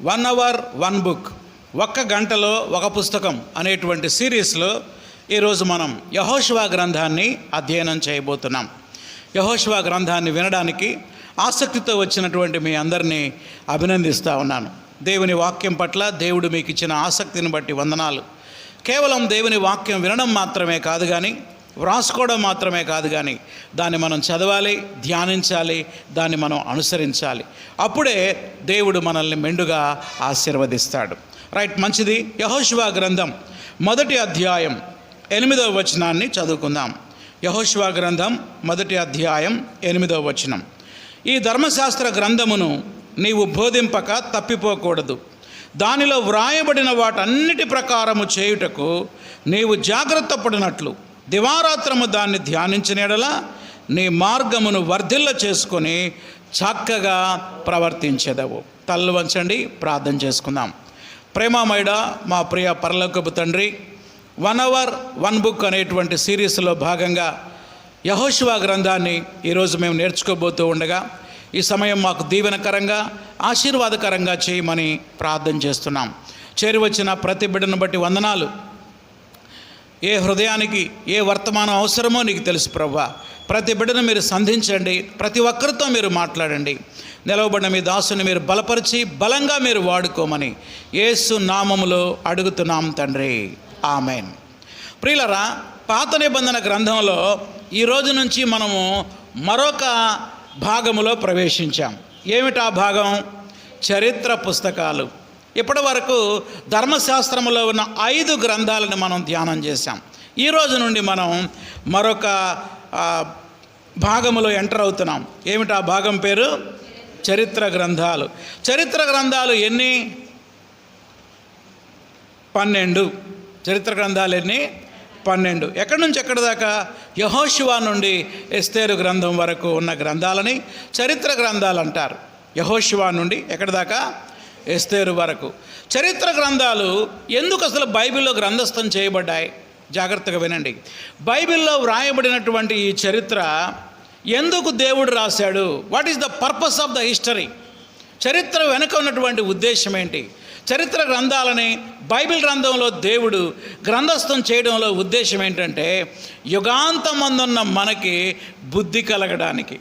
1 hour 1 book, ఒక్క గంటలో ఒక పుస్తకం అనేటువంటి సిరీస్లో ఈరోజు మనం యెహోషువ గ్రంథాన్ని అధ్యయనం చేయబోతున్నాం. యెహోషువ గ్రంథాన్ని వినడానికి ఆసక్తితో వచ్చినటువంటి మీ అందరినీ అభినందిస్తూ ఉన్నాను. దేవుని వాక్యం పట్ల దేవుడు మీకు ఇచ్చిన ఆసక్తిని బట్టి వందనాలు. కేవలం దేవుని వాక్యం వినడం మాత్రమే కాదు కానీ, వ్రాసుకోవడం మాత్రమే కాదు కానీ, దాన్ని మనం చదవాలి, ధ్యానించాలి, దాన్ని మనం అనుసరించాలి. అప్పుడే దేవుడు మనల్ని మెండుగా ఆశీర్వదిస్తాడు. రైట్, మంచిది. యెహోషువ గ్రంథం 1వ అధ్యాయం 8వ వచనాన్ని చదువుకుందాం. యెహోషువ గ్రంథం 1వ అధ్యాయం 8వ వచనం. ఈ ధర్మశాస్త్ర గ్రంథమును నీవు బోధింపక తప్పిపోకూడదు. దానిలో వ్రాయబడిన వాటన్నిటి ప్రకారము చేయుటకు నీవు జాగ్రత్త పడినట్లు దివారాత్రము దాన్ని ధ్యానించిన యెడల నీ మార్గమును వర్ధిల్ల చేసుకొని చక్కగా ప్రవర్తించెదవు. తలలు వంచండి, ప్రార్థన చేసుకుందాం. ప్రేమమయుడ మా ప్రియ పరలోకపు తండ్రి, 1 అవర్ 1 బుక్ అనేటువంటి సిరీస్లో భాగంగా యెహోషువ గ్రంథాన్ని ఈరోజు మేము నేర్చుకోబోతూ ఉండగా ఈ సమయం మాకు దీవెనకరంగా ఆశీర్వాదకరంగా చేయమని ప్రార్థన చేస్తున్నాం. చేరివచ్చిన ప్రతి బిడ్డను బట్టి వందనాలు. ఏ హృదయానికి ఏ వర్తమానం అవసరమో నీకు తెలుసు ప్రభువా. ప్రతి బిడ్డను మీరు సంధించండి, ప్రతి ఒక్కరితో మీరు మాట్లాడండి. నిలవబడిన మీ దాసుని మీరు బలపరిచి బలంగా మీరు వాడుకోమని యేసు నామములో అడుగుతున్నాం తండ్రి, ఆమెన్. ప్రియులరా, పాత నిబంధన గ్రంథంలో ఈరోజు నుంచి మనము మరొక భాగములో ప్రవేశించాం. ఏమిటా భాగం? చరిత్ర పుస్తకాలు. ఇప్పటి వరకు ధర్మశాస్త్రంలో ఉన్న 5 గ్రంథాలను మనం ధ్యానం చేశాం. ఈరోజు నుండి మనం మరొక భాగములో ఎంటర్ అవుతున్నాం. ఏమిటా భాగం పేరు? చరిత్ర గ్రంథాలు. చరిత్ర గ్రంథాలు ఎన్ని? 12. చరిత్ర గ్రంథాలు ఎన్ని? 12. ఎక్కడి నుంచి ఎక్కడి దాకా? యెహోషువ నుండి ఎస్తేరు గ్రంథం వరకు ఉన్న గ్రంథాలని చరిత్ర గ్రంథాలు అంటారు. యెహోషువ నుండి ఎక్కడి దాకా? ఎస్తేరు వరకు. చరిత్ర గ్రంథాలు ఎందుకు అసలు బైబిల్లో గ్రంథస్థం చేయబడ్డాయి? జాగ్రత్తగా వినండి. బైబిల్లో వ్రాయబడినటువంటి ఈ చరిత్ర ఎందుకు దేవుడు రాశాడు? What is the purpose of the history? చరిత్ర వెనుక ఉన్నటువంటి ఉద్దేశం ఏంటి? చరిత్ర గ్రంథాలని బైబిల్ గ్రంథంలో దేవుడు గ్రంథస్థం చేయడంలో ఉద్దేశం ఏంటంటే, యుగాంతమందున్న మనకి బుద్ధి కలగడానికి.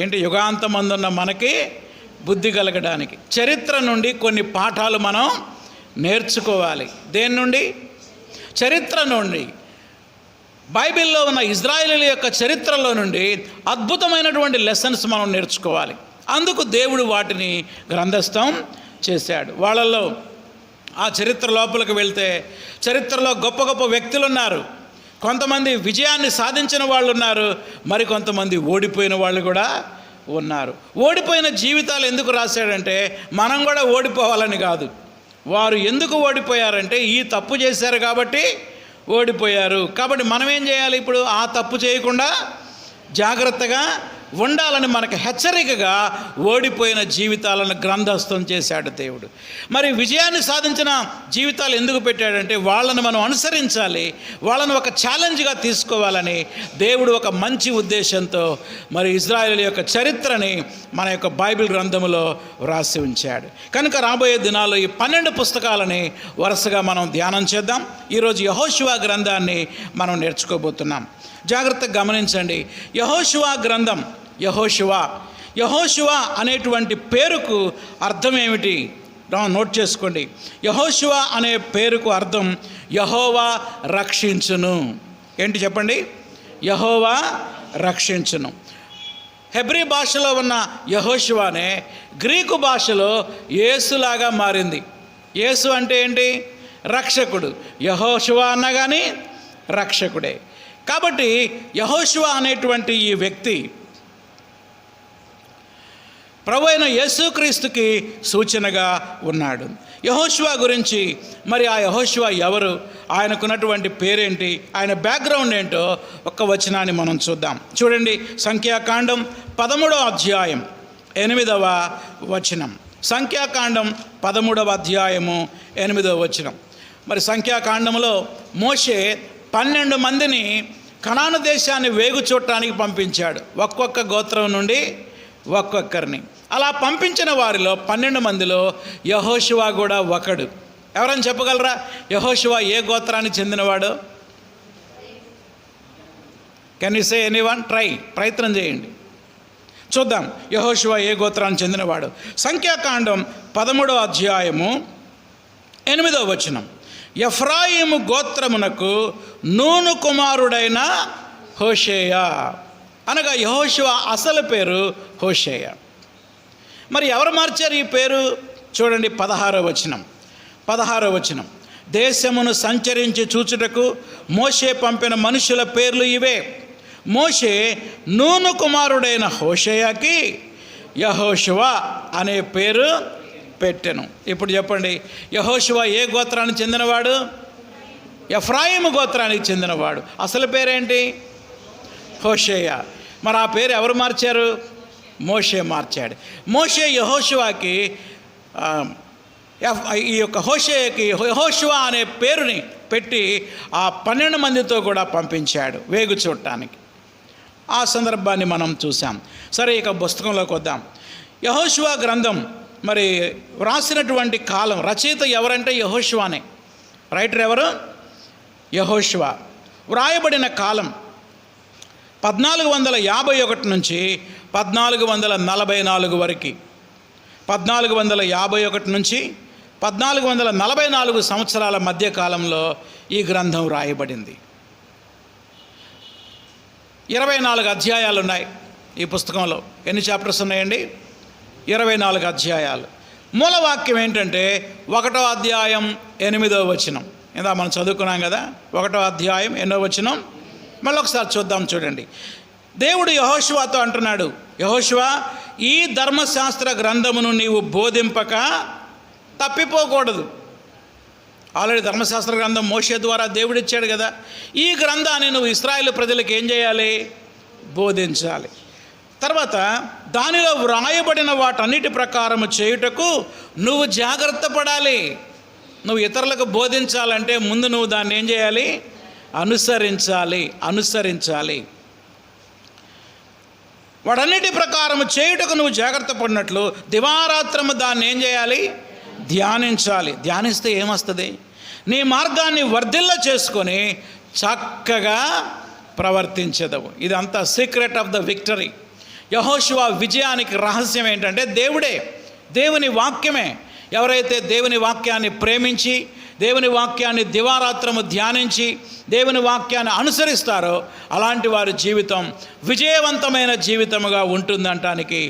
ఏంటి? యుగాంతమందున్న మనకి బుద్ధి కలగడానికి. చరిత్ర నుండి కొన్ని పాఠాలు మనం నేర్చుకోవాలి. దేని నుండి? చరిత్ర నుండి. బైబిల్లో ఉన్న ఇజ్రాయేలీల యొక్క చరిత్రలో నుండి అద్భుతమైనటువంటి లెసన్స్ మనం నేర్చుకోవాలి. అందుకు దేవుడు వాటిని గ్రంథస్థం చేశాడు. వాళ్ళల్లో ఆ చరిత్ర లోపలికి వెళ్తే చరిత్రలో గొప్ప గొప్ప వ్యక్తులు ఉన్నారు. కొంతమంది విజయాన్ని సాధించిన వాళ్ళు ఉన్నారు, మరి కొంతమంది ఓడిపోయిన వాళ్ళు కూడా ఉన్నారు. ఓడిపోయిన జీవితాలు ఎందుకు రాశాడంటే, మనం కూడా ఓడిపోవాలని కాదు. వారు ఎందుకు ఓడిపోయారంటే, ఈ తప్పు చేశారు కాబట్టి ఓడిపోయారు. కాబట్టి మనం ఏం చేయాలి? ఇప్పుడు ఆ తప్పు చేయకుండా జాగ్రత్తగా ఉండాలని మనకు హెచ్చరికగా ఓడిపోయిన జీవితాలను గ్రంథస్థం చేశాడు దేవుడు. మరి విజయాన్ని సాధించిన జీవితాలు ఎందుకు పెట్టాడంటే, వాళ్ళను మనం అనుసరించాలి, వాళ్ళను ఒక ఛాలెంజ్గా తీసుకోవాలని దేవుడు ఒక మంచి ఉద్దేశంతో మరి ఇజ్రాయేల్ యొక్క చరిత్రని మన యొక్క బైబిల్ గ్రంథములో వ్రాసి ఉంచాడు. కనుక రాబోయే దినాల్లో ఈ 12 పుస్తకాలని వరుసగా మనం ధ్యానం చేద్దాం. ఈరోజు యెహోషువ గ్రంథాన్ని మనం నేర్చుకోబోతున్నాం. జాగ్రత్తగా గమనించండి. యెహోషువ గ్రంథం, యెహోషువ అనేటువంటి పేరుకు అర్థం ఏమిటి? నోట్ చేసుకోండి. యెహోషువ అనే పేరుకు అర్థం యెహోవా రక్షించును. ఏంటి చెప్పండి? యెహోవా రక్షించును. హెబ్రీ భాషలో ఉన్న యెహోషువనే గ్రీకు భాషలో యేసులాగా మారింది. యేసు అంటే ఏంటి? రక్షకుడు. యెహోషువ అన్నా కానీ రక్షకుడే. కాబట్టి యెహోషువ అనేటువంటి ఈ వ్యక్తి ప్రభు అయిన యేసుక్రీస్తుకి సూచనగా ఉన్నాడు. యెహోషువ గురించి, మరి ఆ యెహోషువ ఎవరు, ఆయనకున్నటువంటి పేరేంటి, ఆయన బ్యాక్గ్రౌండ్ ఏంటో ఒక్క వచనాన్ని మనం చూద్దాం. చూడండి, సంఖ్యాకాండం 13వ అధ్యాయం 8వ వచనం. సంఖ్యాకాండం 13వ అధ్యాయము 8వ వచనం. మరి సంఖ్యాకాండంలో మోషే 12 మందిని కనాను దేశాన్ని వేగు చూడటానికి పంపించాడు. ఒక్కొక్క గోత్రం నుండి ఒక్కొక్కరిని. అలా పంపించిన వారిలో 12 మందిలో యెహోషువ కూడా ఒకడు. ఎవరని చెప్పగలరా? యెహోషువ ఏ గోత్రానికి చెందినవాడు? Can you say anyone? ప్రయత్నం చేయండి, చూద్దాం యెహోషువ ఏ గోత్రానికి చెందినవాడు. సంఖ్యాకాండం 13వ అధ్యాయము 8వ వచనం. ఎఫ్రాయిము గోత్రమునకు నూను కుమారుడైన హోషేయ, అనగా యెహోషువ అసలు పేరు హోషేయ. మరి ఎవరు మార్చారు ఈ పేరు? చూడండి 16వ వచనం. దేశమును సంచరించి చూచుటకు మోషే పంపిన మనుషుల పేర్లు ఇవే. మోషే నూను కుమారుడైన హోషేయకి యెహోషువ అనే పేరు పెట్టెను. ఇప్పుడు చెప్పండి, యెహోషువ ఏ గోత్రానికి చెందినవాడు? ఎఫ్రాయిము గోత్రానికి చెందినవాడు. అసలు పేరేంటి? హోషేయ. మరి ఆ పేరు ఎవరు మార్చారు? మోషే మార్చాడు. మోషే యెహోషువకి ఈ యొక్క హోషేయకి యెహోషువ అనే పేరుని పెట్టి ఆ 12 మందితో కూడా పంపించాడు వేగు చూడటానికి. ఆ సందర్భాన్ని మనం చూసాం. సరే, ఇక పుస్తకంలోకి వద్దాం. యెహోషువ గ్రంథం మరి వ్రాసినటువంటి కాలం, రచయిత ఎవరంటే యెహోషువనే. రైటర్ ఎవరు? యెహోషువ. వ్రాయబడిన కాలం 1451 నుంచి 1444 వరకు. 1451 నుంచి 1444 సంవత్సరాల మధ్య కాలంలో ఈ గ్రంథం రాయబడింది. 24 అధ్యాయాలు ఉన్నాయి ఈ పుస్తకంలో. ఎన్ని చాప్టర్స్ ఉన్నాయండి? 24 అధ్యాయాలు. మూలవాక్యం ఏంటంటే 1వ అధ్యాయం 8వ వచనం. ఇందా మనం చదువుకున్నాం కదా, 1వ అధ్యాయం 8వ వచనం. మళ్ళీ ఒకసారి చూద్దాం. చూడండి, దేవుడు యెహోషువతో అంటున్నాడు, యెహోషువ, ఈ ధర్మశాస్త్ర గ్రంథమును నీవు బోధింపక తప్పిపోకూడదు. ఆల్రెడీ ధర్మశాస్త్ర గ్రంథం మోషే ద్వారా దేవుడు ఇచ్చాడు కదా. ఈ గ్రంథాన్ని నువ్వు ఇశ్రాయేలు ప్రజలకు ఏం చేయాలి? బోధించాలి. తర్వాత దానిలో వ్రాయబడిన వాటన్నిటి ప్రకారము చేయుటకు నువ్వు జాగ్రత్త పడాలి. నువ్వు ఇతరులకు బోధించాలంటే ముందు నువ్వు దాన్ని ఏం చేయాలి? అనుసరించాలి. వాటన్నిటి ప్రకారము చేయుటకు నువ్వు జాగ్రత్త పడినట్లు దివారాత్రము దాన్ని ఏం చేయాలి? ధ్యానించాలి. ధ్యానిస్తే ఏమొస్తుంది? నీ మార్గాన్ని వర్ధిల్ల చేసుకొని చక్కగా ప్రవర్తించదవు. ఇదంతా సీక్రెట్ ఆఫ్ ద విక్టరీ. యెహోషువ విజయానికి రహస్యం ఏంటంటే దేవుని వాక్యమే. ఎవరైతే దేవుని వాక్యాన్ని ప్రేమించి, దేవుని వాక్యాన్ని దివారాత్రము ధ్యానించి, దేవుని వాక్యాన్ని అనుసరిస్తారో అలాంటి వారి జీవితం విజయవంతమైన జీవితముగా ఉంటుందంటానికి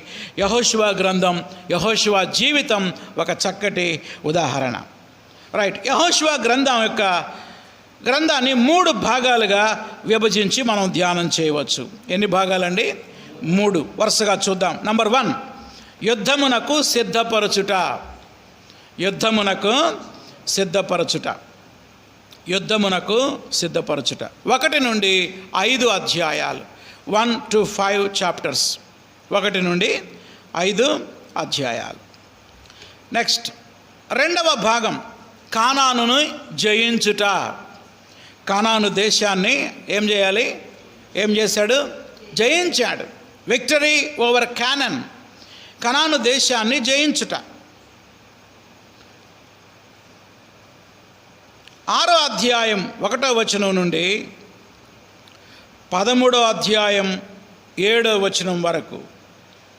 యెహోషువ గ్రంథం, యెహోషువ జీవితం ఒక చక్కటి ఉదాహరణ. రైట్. యెహోషువ గ్రంథాన్ని 3 భాగాలుగా విభజించి మనం ధ్యానం చేయవచ్చు. ఎన్ని భాగాలండి? 3. వరుసగా చూద్దాం. నంబర్ 1, యుద్ధమునకు సిద్ధపరచుట. 1 నుండి 5 అధ్యాయాలు. 1 to 5 చాప్టర్స్. 1 నుండి 5 అధ్యాయాలు. నెక్స్ట్, 2వ భాగం కానానును జయించుట. కానాను దేశాన్ని ఏం చేయాలి? ఏం చేశాడు? జయించాడు. Victory over Conan. కనాను దేశాన్ని జయించుట. 6వ అధ్యాయం 1వ వచనం నుండి 13వ అధ్యాయం 7వ వచనం వరకు.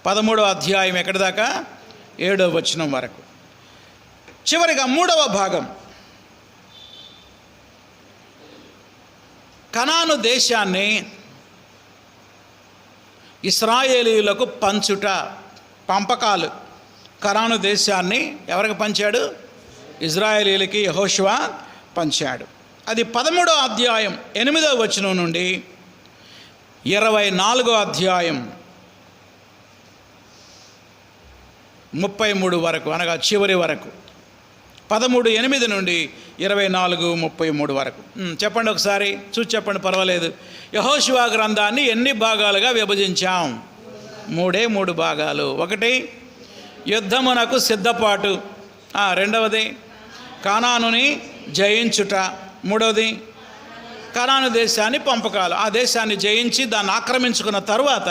13వ అధ్యాయం ఎక్కడి దాకా? 7వ వచనం వరకు. చివరిగా 3వ భాగం కనాను దేశాన్ని ఇశ్రాయేలీయులకు పంచుట. పంపకాలు. కనాను దేశాన్ని ఎవరికి పంచాడు? ఇశ్రాయేలీయులకి యెహోషువ పంచాడు. అది 13వ అధ్యాయం 8వ వచనం నుండి 24వ అధ్యాయం 33 వరకు, అనగా చివరి వరకు. 13:8 నుండి 24:33 వరకు. చెప్పండి ఒకసారి, చూసి చెప్పండి, పర్వాలేదు. యెహోషువ గ్రంథాన్ని ఎన్ని భాగాలుగా విభజించాం? 3 భాగాలు. 1, యుద్ధమునకు సిద్ధపాటు. 2వది కానానుని జయించుట. 3వది కనాను దేశాన్ని పంపకాలు. ఆ దేశాన్ని జయించి దాన్ని ఆక్రమించుకున్న తర్వాత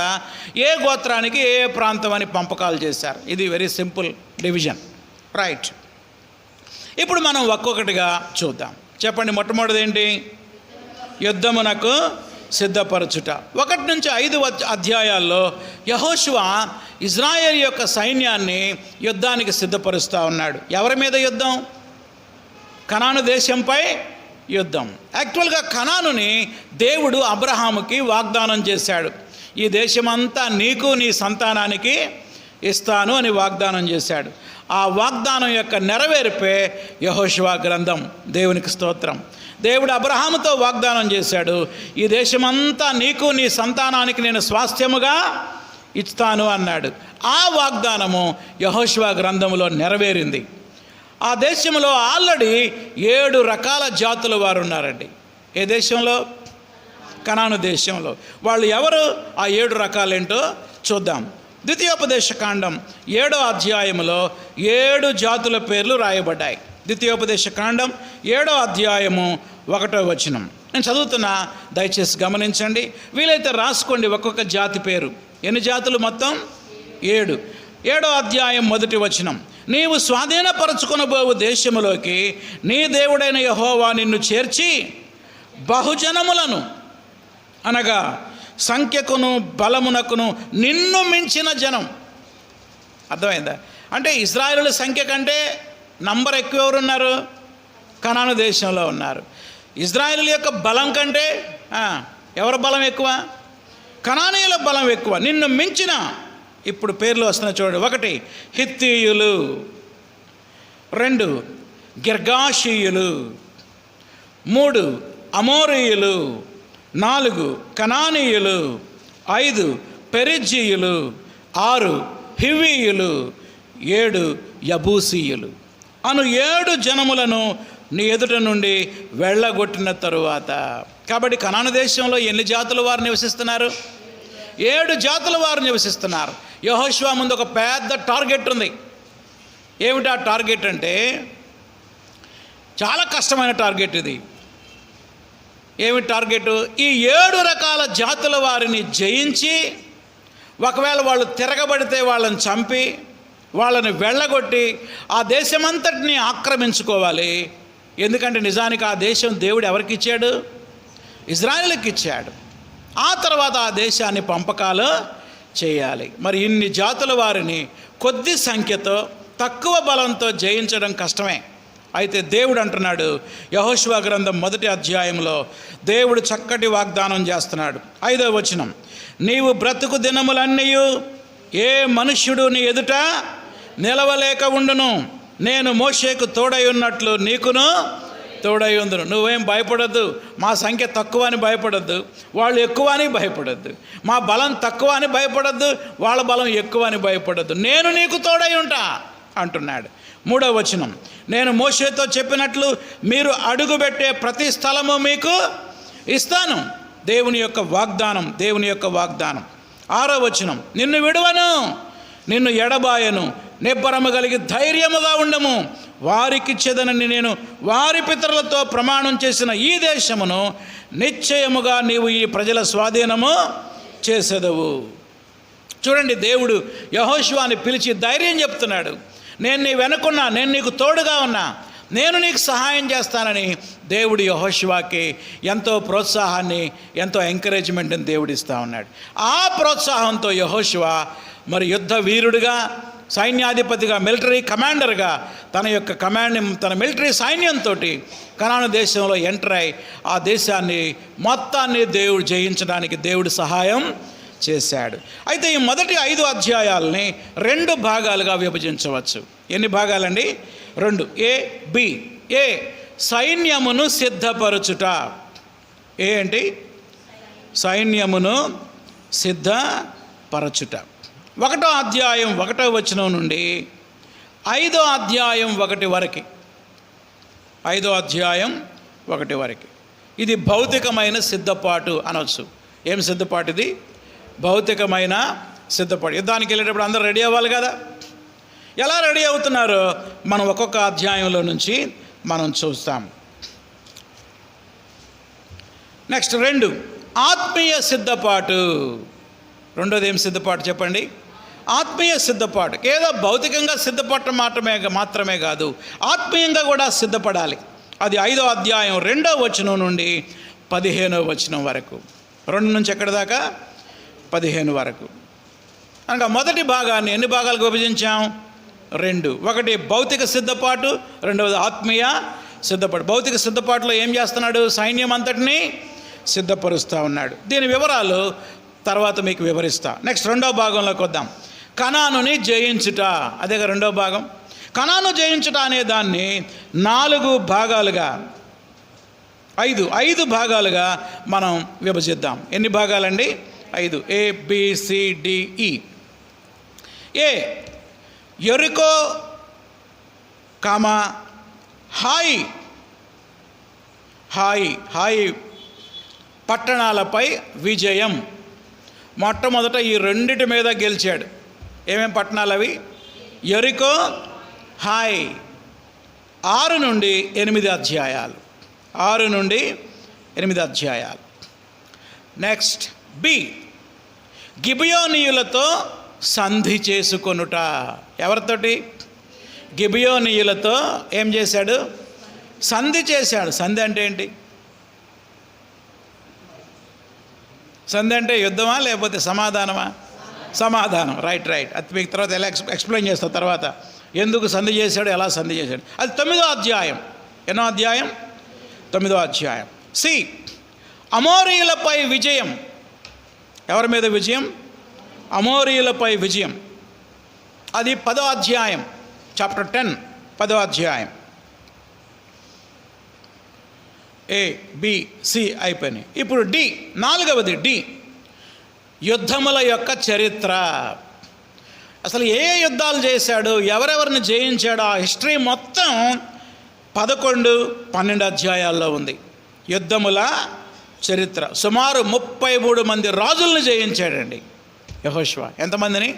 ఏ గోత్రానికి ఏ ప్రాంతం అని పంపకాలు చేశారు. ఇది వెరీ సింపుల్ డివిజన్, రైట్. ఇప్పుడు మనం ఒక్కొక్కటిగా చూద్దాం. చెప్పండి, మొట్టమొదటిది ఏంటి? యుద్ధమునకు సిద్ధపరచుట. 1 నుంచి 5 అధ్యాయాల్లో యెహోషువ ఇజ్రాయేల్ యొక్క సైన్యాన్ని యుద్ధానికి సిద్ధపరుస్తూ ఉన్నాడు. ఎవరి మీద యుద్ధం? కనాను దేశంపై యుద్ధం. యాక్చువల్గా కనానుని దేవుడు అబ్రహాముకి వాగ్దానం చేశాడు. ఈ దేశమంతా నీకు నీ సంతానానికి ఇస్తాను అని వాగ్దానం చేశాడు. ఆ వాగ్దానం యొక్క నెరవేర్పే యెహోషువ గ్రంథం. దేవునికి స్తోత్రం. దేవుడు అబ్రహాముతో వాగ్దానం చేశాడు, ఈ దేశమంతా నీకు నీ సంతానానికి నేను స్వాస్థ్యముగా ఇస్తాను అన్నాడు. ఆ వాగ్దానము యెహోషువ గ్రంథంలో నెరవేరింది. ఆ దేశంలో ఆల్రెడీ 7 రకాల జాతుల వారు ఉన్నారండి. ఏ దేశంలో? కనాను దేశంలో. వాళ్ళు ఎవరు? ఆ 7 రకాలేంటో చూద్దాం. ద్వితీయోపదేశ కాండం 7వ అధ్యాయంలో 7 జాతుల పేర్లు రాయబడ్డాయి. ద్వితీయోపదేశ కాండం 7వ అధ్యాయము 1వ వచనం నేను చదువుతున్నా, దయచేసి గమనించండి. వీలైతే రాసుకోండి ఒక్కొక్క జాతి పేరు. ఎన్ని జాతులు? మొత్తం 7. 7వ అధ్యాయం 1వ వచనం, నీవు స్వాధీనపరచుకొనబోవు దేశములోకి నీ దేవుడైన యెహోవా నిన్ను చేర్చి బహుజనములను, అనగా సంఖ్యకును బలమునకును నిన్ను మించిన జనం. అర్థమైందా? అంటే ఇశ్రాయేలుల సంఖ్య కంటే నంబర్ ఎక్కువ ఎవరు ఉన్నారు? కనాను దేశంలో ఉన్నారు. ఇశ్రాయేలు యొక్క బలం కంటే ఎవరి బలం ఎక్కువ? కనానీయుల బలం ఎక్కువ. నిన్ను మించిన, ఇప్పుడు పేర్లు వస్తున్నాయి చూడండి. 1 హిత్తీయులు, 2 గిర్గాషీయులు, 3 అమోరీయులు, 4 కనానీయులు, 5 పెరిజ్జీయులు, 6 హివ్వీయులు, 7 యబూసీయులు అను 7 జనములను నీ ఎదుట నుండి వెళ్ళగొట్టిన తరువాత. కాబట్టి కనాను దేశంలో ఎన్ని జాతుల వారు నివసిస్తున్నారు? 7 జాతుల వారు నివసిస్తున్నారు. యెహోషువ ముందు ఒక పెద్ద టార్గెట్ ఉంది. ఏమిటి ఆ టార్గెట్ అంటే? చాలా కష్టమైన టార్గెట్ ఇది. ఏమి టార్గెట్? ఈ 7 రకాల జాతుల వారిని జయించి, ఒకవేళ వాళ్ళు తిరగబడితే వాళ్ళని చంపి, వాళ్ళని వెళ్ళగొట్టి ఆ దేశమంతటిని ఆక్రమించుకోవాలి. ఎందుకంటే నిజానికి ఆ దేశం దేవుడు ఎవరికి ఇచ్చాడు? ఇజ్రాయేలుకి ఇచ్చాడు. ఆ తర్వాత ఆ దేశాన్ని పంపకాలు చేయాలి. మరి ఇన్ని జాతుల వారిని కొద్ది సంఖ్యతో తక్కువ బలంతో జయించడం కష్టమే. అయితే దేవుడు అంటున్నాడు, యెహోషువ గ్రంథం 1వ అధ్యాయంలో దేవుడు చక్కటి వాగ్దానం చేస్తున్నాడు. 5వ వచనం, నీవు బ్రతుకు దినములన్నీ ఏ మనుష్యుడు నీ ఎదుట నిలవలేక ఉండును, నేను మోషేకు తోడై ఉన్నట్లు నీకును తోడై ఉందును. నువ్వేం భయపడద్దు. మా సంఖ్య తక్కువ అని భయపడద్దు, వాళ్ళు ఎక్కువ అని భయపడద్దు. మా బలం తక్కువ అని భయపడద్దు, వాళ్ళ బలం ఎక్కువ అని భయపడద్దు. నేను నీకు తోడై ఉంటా అంటున్నాడు. 3వ వచనం, నేను మోషేతో చెప్పినట్లు మీరు అడుగుపెట్టే ప్రతి స్థలము మీకు ఇస్తాను. దేవుని యొక్క వాగ్దానం, దేవుని యొక్క వాగ్దానం. 6వ వచనం, నిన్ను విడువను, నిన్ను ఎడబాయను, నిబ్బరము కలిగి ధైర్యముగా ఉండము, వారికిచ్చేదనని నేను వారి పితరులతో ప్రమాణం చేసిన ఈ దేశమును నిశ్చయముగా నీవు ఈ ప్రజల స్వాధీనము చేసేదవు. చూడండి, దేవుడు యెహోషువని పిలిచి ధైర్యం చెప్తున్నాడు. నేను నీ వెనుకున్నా, నేను నీకు తోడుగా ఉన్నా, నేను నీకు సహాయం చేస్తానని దేవుడు యెహోషువకి ఎంతో ప్రోత్సాహాన్ని, ఎంతో ఎంకరేజ్మెంట్ని దేవుడు ఇస్తూ ఉన్నాడు. ఆ ప్రోత్సాహంతో యెహోషువ మరి యుద్ధ వీరుడిగా, సైన్యాధిపతిగా, మిలిటరీ కమాండర్గా తన మిలిటరీ సైన్యంతో కనాను దేశంలో ఎంటర్ అయి ఆ దేశాన్ని మొత్తాన్ని దేవుడు జయించడానికి దేవుడు సహాయం చేశాడు. అయితే ఈ మొదటి 5 అధ్యాయాలని 2 భాగాలుగా విభజించవచ్చు. ఎన్ని భాగాలండి? 2. ఏ, బి. ఏ, సైన్యమును సిద్ధపరచుట. ఏ ఏంటి? సైన్యమును సిద్ధపరచుట. 1వ అధ్యాయం 1వ వచనం నుండి 5వ అధ్యాయం 1 వరకు. 5వ అధ్యాయం 1 వరకు. ఇది భౌతికమైన సిద్ధపాటు అనవచ్చు. ఏం సిద్ధపాటు ఇది? భౌతికమైన సిద్ధపాటు. యుద్ధానికి వెళ్ళేటప్పుడు అందరూ రెడీ అవ్వాలి కదా. ఎలా రెడీ అవుతున్నారో మనం ఒక్కొక్క అధ్యాయంలో నుంచి మనం చూస్తాం. నెక్స్ట్ 2 ఆత్మీయ సిద్ధపాటు. రెండోది ఏం సిద్ధపాటు చెప్పండి? ఆత్మీయ సిద్ధపాటు. ఏదో భౌతికంగా సిద్ధపడటం మాత్రమే కాదు, ఆత్మీయంగా కూడా సిద్ధపడాలి. అది 5వ అధ్యాయం 2వ వచనం నుండి 15వ వచనం వరకు. 2 నుంచి ఎక్కడి దాకా? 15 వరకు. అనగా మొదటి భాగాన్ని ఎన్ని భాగాలకు విభజించాం? 2. ఒకటి భౌతిక సిద్ధపాటు, రెండవది ఆత్మీయ సిద్ధపాటు. భౌతిక సిద్ధపాటులో ఏం చేస్తున్నాడు? సైన్యం అంతటినీ సిద్ధపరుస్తూ ఉన్నాడు. దీని వివరాలు తర్వాత మీకు వివరిస్తా. నెక్స్ట్ 2వ భాగంలోకి వద్దాం. కనానుని జయించుట. అదే 2వ భాగం. కనాను జయించుట అనే దాన్ని 4 భాగాలుగా 5 భాగాలుగా మనం విభజిద్దాం. ఎన్ని భాగాలండి? 5. ABCDE. ఏ యెరికో, హాయి పట్టణాలపై విజయం. మొట్టమొదట ఈ రెండిటి మీద గెలిచాడు. ఏమేం పట్టణాలు అవి? యెరికో, హాయ్. 6 నుండి 8 అధ్యాయాలు. 6 నుండి 8 అధ్యాయాలు. నెక్స్ట్ బి గిబియోనీయులతో సంధి చేసుకొనుట. ఎవరితోటి? గిబియోనీయులతో ఏం చేశాడు? సంధి చేశాడు. సంధి అంటే ఏంటి? సంధి అంటే యుద్ధమా లేకపోతే సమాధానమా? సమాధానం. రైట్. అది మీకు తర్వాత ఎలా ఎక్స్ప్లెయిన్ చేస్తా తర్వాత. ఎందుకు సంధి చేశాడు, ఎలా సంధి చేశాడు. అది 9వ అధ్యాయం. ఎన్నో అధ్యాయం? 9వ అధ్యాయం. సి అమోరీయులపై విజయం. ఎవరి మీద విజయం? అమోరీయులపై విజయం. అది 10వ అధ్యాయం, చాప్టర్ 10, 10వ అధ్యాయం. ABC అయిపోయినాయి. ఇప్పుడు డి, 4వది డి, యుద్ధముల యొక్క చరిత్ర. అసలు ఏ యుద్ధాలు చేశాడు, ఎవరెవరిని జయించాడు, ఆ హిస్టరీ మొత్తం 11, 12 అధ్యాయాల్లో ఉంది. యుద్ధముల చరిత్ర. సుమారు 33 మంది రాజులను జయించాడండి యెహోషువ. ఎంతమందిని?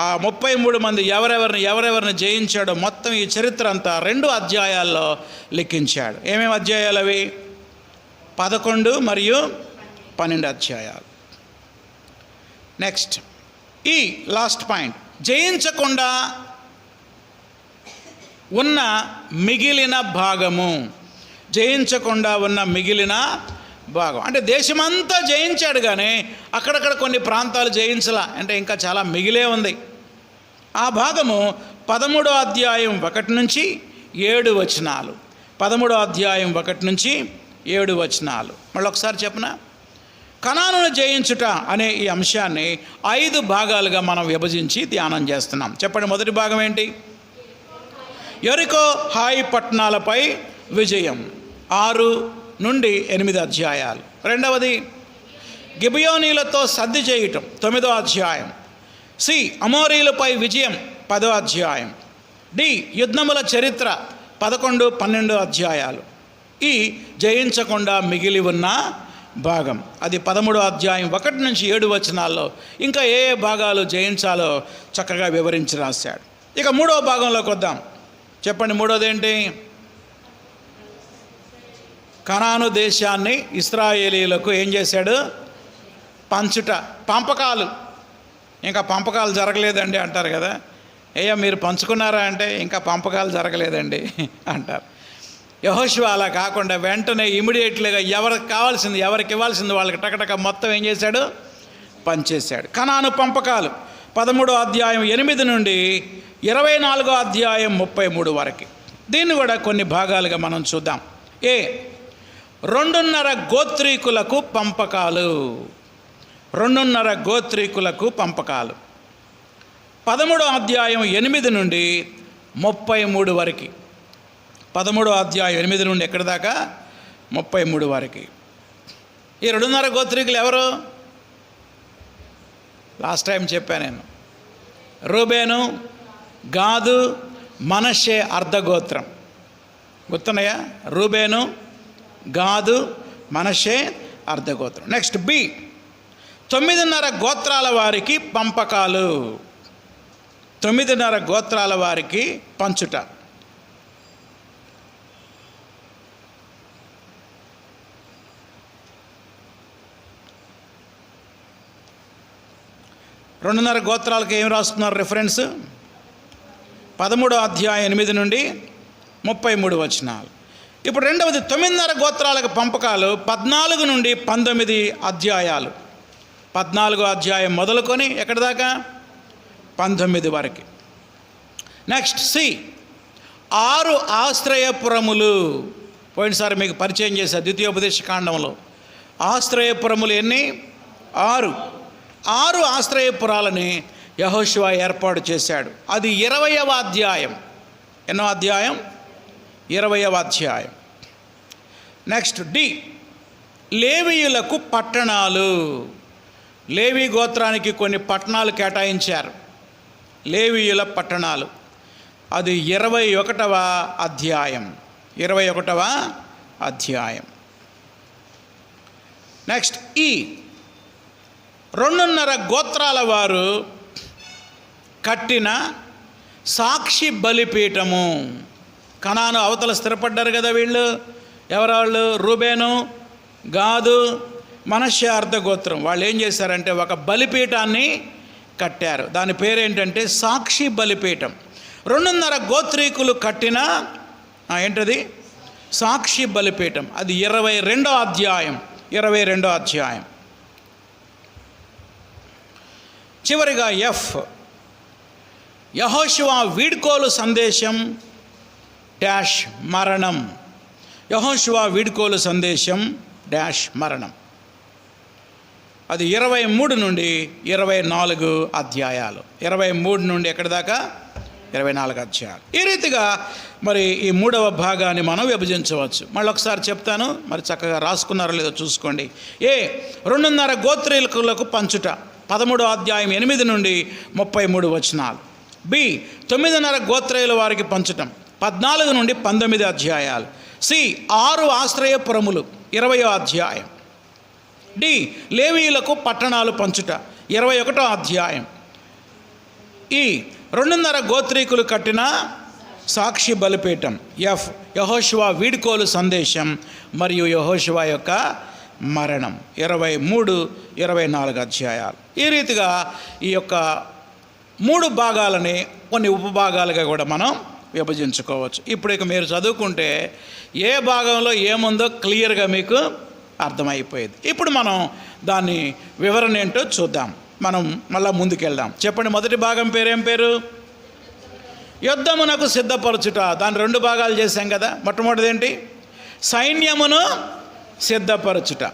ఆ 33 మంది ఎవరెవరిని జయించాడో మొత్తం ఈ చరిత్ర అంతా 2 అధ్యాయాల్లో లెక్కించాడు. ఏమేమి అధ్యాయాలు అవి? 11 మరియు 12 అధ్యాయాలు. నెక్స్ట్ ఈ లాస్ట్ పాయింట్, జయించకుండా ఉన్న మిగిలిన భాగము. జయించకుండా ఉన్న మిగిలిన భాగం అంటే దేశమంతా జయించాడు కానీ అక్కడక్కడ కొన్ని ప్రాంతాలు జయించలా, అంటే ఇంకా చాలా మిగిలే ఉంది. ఆ భాగము 13వ అధ్యాయం 1 నుంచి 7 వచనాలు. 13వ అధ్యాయం 1 నుంచి 7 వచనాలు. మళ్ళీ ఒకసారి చెప్పనా? కనానును జయించుట అనే ఈ అంశాన్ని 5 భాగాలుగా మనం విభజించి ధ్యానం చేస్తున్నాం. చెప్పండి, మొదటి భాగం ఏంటి? యెరికో, హాయి పట్టణాలపై విజయం. 6 నుండి 8 అధ్యాయాలు. రెండవది గిబియోనీలతో సద్ది చేయటం, 9వ అధ్యాయం. సి అమోరీలపై విజయం, 10వ అధ్యాయం. డి యుద్ధముల చరిత్ర, 11, 12 అధ్యాయాలు. ఈ జయించకుండా మిగిలి ఉన్న భాగం, అది 13వ అధ్యాయం 1 నుంచి 7 వచనాల్లో ఇంకా ఏ భాగాలు జయించాలో చక్కగా వివరించి రాశాడు. ఇక 3వ భాగంలోకి వద్దాం. చెప్పండి, మూడోది ఏంటి? కనాను దేశాన్ని ఇశ్రాయేలీయులకు ఏం చేశాడు? పంచుట, పంపకాలు. ఇంకా పంపకాలు జరగలేదండి అంటారు కదా. అయ్యా మీరు పంచుకున్నారా అంటే ఇంకా పంపకాలు జరగలేదండి అంటారు. యెహోషువ అలా కాకుండా వెంటనే ఇమీడియట్లీగా ఎవరికి ఇవ్వాల్సింది వాళ్ళకి టకటక మొత్తం ఏం చేశాడు? పంచేశాడు. కనాను పంపకాలు 13వ అధ్యాయం 8 నుండి 24వ అధ్యాయం 33 వరకు. దీన్ని కూడా కొన్ని భాగాలుగా మనం చూద్దాం. 2.5 గోత్రీకులకు పంపకాలు. 2.5 గోత్రీకులకు పంపకాలు. 13వ అధ్యాయం 8 నుండి 33 వరకు. 13వ అధ్యాయం 8 నుండి ఎక్కడి దాకా? 33 వరకు. ఈ 2.5 గోత్రీకులు ఎవరు? లాస్ట్ టైం చెప్పాను నేను. రూబేను, గాదు, మనష్షే అర్ధగోత్రం. గుర్తున్నాయా? రూబేను, గాదు, మనష్షే అర్ధగోత్రం. నెక్స్ట్ బి 9.5 గోత్రాల వారికి పంపకాలు. 9.5 గోత్రాల వారికి పంచుట. 2.5 గోత్రాలకు ఏం రాస్తున్నారు రిఫరెన్స్? 13వ అధ్యాయం 8 నుండి 33 వచనాలు. ఇప్పుడు రెండవది 9.5 గోత్రాలకు పంపకాలు 14 నుండి 19 అధ్యాయాలు. 14వ అధ్యాయం మొదలుకొని ఎక్కడి దాకా? 19 వరకు. నెక్స్ట్ సి 6 ఆశ్రయపురములు. పోయినసారి మీకు పరిచయం చేశారు ద్వితీయోపదేశ కాండంలో. ఆశ్రయపురములు ఎన్ని? 6 ఆశ్రయపురాలని యెహోషువ ఏర్పాటు చేశాడు. అది 20వ అధ్యాయం. ఎన్నో అధ్యాయం? 20వ అధ్యాయం. నెక్స్ట్ డి లేవీయులకు పట్టణాలు. లేవీ గోత్రానికి కొన్ని పట్టణాలు కేటాయించారు, లేవీయుల పట్టణాలు. అది 21వ అధ్యాయం. 21వ అధ్యాయం. నెక్స్ట్ ఈ 2.5 గోత్రాల వారు కట్టిన సాక్షి బలిపీఠము. కనాను అవతల స్థిరపడ్డారు కదా వీళ్ళు. ఎవరాళ్ళు? రూబేను, గాదు, మనష్షే అర్ధ గోత్రం. వాళ్ళు ఏం చేశారంటే ఒక బలిపీఠాన్ని కట్టారు. దాని పేరేంటంటే సాక్షి బలిపీఠం. 2.5 గోత్రీకులు కట్టిన ఏంటది? సాక్షి బలిపీఠం. అది 22వ అధ్యాయం. 22వ అధ్యాయం. చివరిగా ఎఫ్ యెహోషువ వీడ్కోలు సందేశం డాష్ మరణం. యెహోషువ వీడ్కోలు సందేశం డాష్ మరణం. అది 23 నుండి 24 అధ్యాయాలు. 23 నుండి ఎక్కడి దాకా? 24 అధ్యాయాలు. ఈ రీతిగా మరి ఈ 3వ భాగాన్ని మనం విభజించవచ్చు. మళ్ళీ ఒకసారి చెప్తాను, మరి చక్కగా రాసుకున్నారో లేదో చూసుకోండి. 2.5 గోత్రీకులకు పంచుట. 13వ అధ్యాయం 8 నుండి 33 వచనాలు. బి 9.5 గోత్రీయుల వారికి పంచటం. 14 నుండి 19 అధ్యాయాలు. సి 6 ఆశ్రయపురములు. 20వ అధ్యాయం. డి లేవీయులకు పట్టణాలు పంచుట. 21వ అధ్యాయం. ఈ 2.5 గోత్రీకులు కట్టిన సాక్షి బలిపీఠం. ఎఫ్ యెహోషువ వీడ్కోలు సందేశం మరియు యెహోషువ యొక్క మరణం. 23, 24 అధ్యాయాలు. ఈ రీతిగా ఈ యొక్క 3 భాగాలని కొన్ని ఉపభాగాలుగా కూడా మనం విభజించుకోవచ్చు. ఇప్పుడు ఇక మీరు చదువుకుంటే ఏ భాగంలో ఏముందో క్లియర్గా మీకు అర్థమైపోయేది. ఇప్పుడు మనం దాని వివరణ ఏంటో చూద్దాం. మనం మళ్ళీ ముందుకెళ్దాం. చెప్పండి, మొదటి భాగం పేరేం పేరు? యుద్ధమునకు సిద్ధపరచుట. దాని 2 భాగాలు చేశాం కదా. మొట్టమొదటిది ఏంటి? సైన్యమును సిద్ధపరచుట.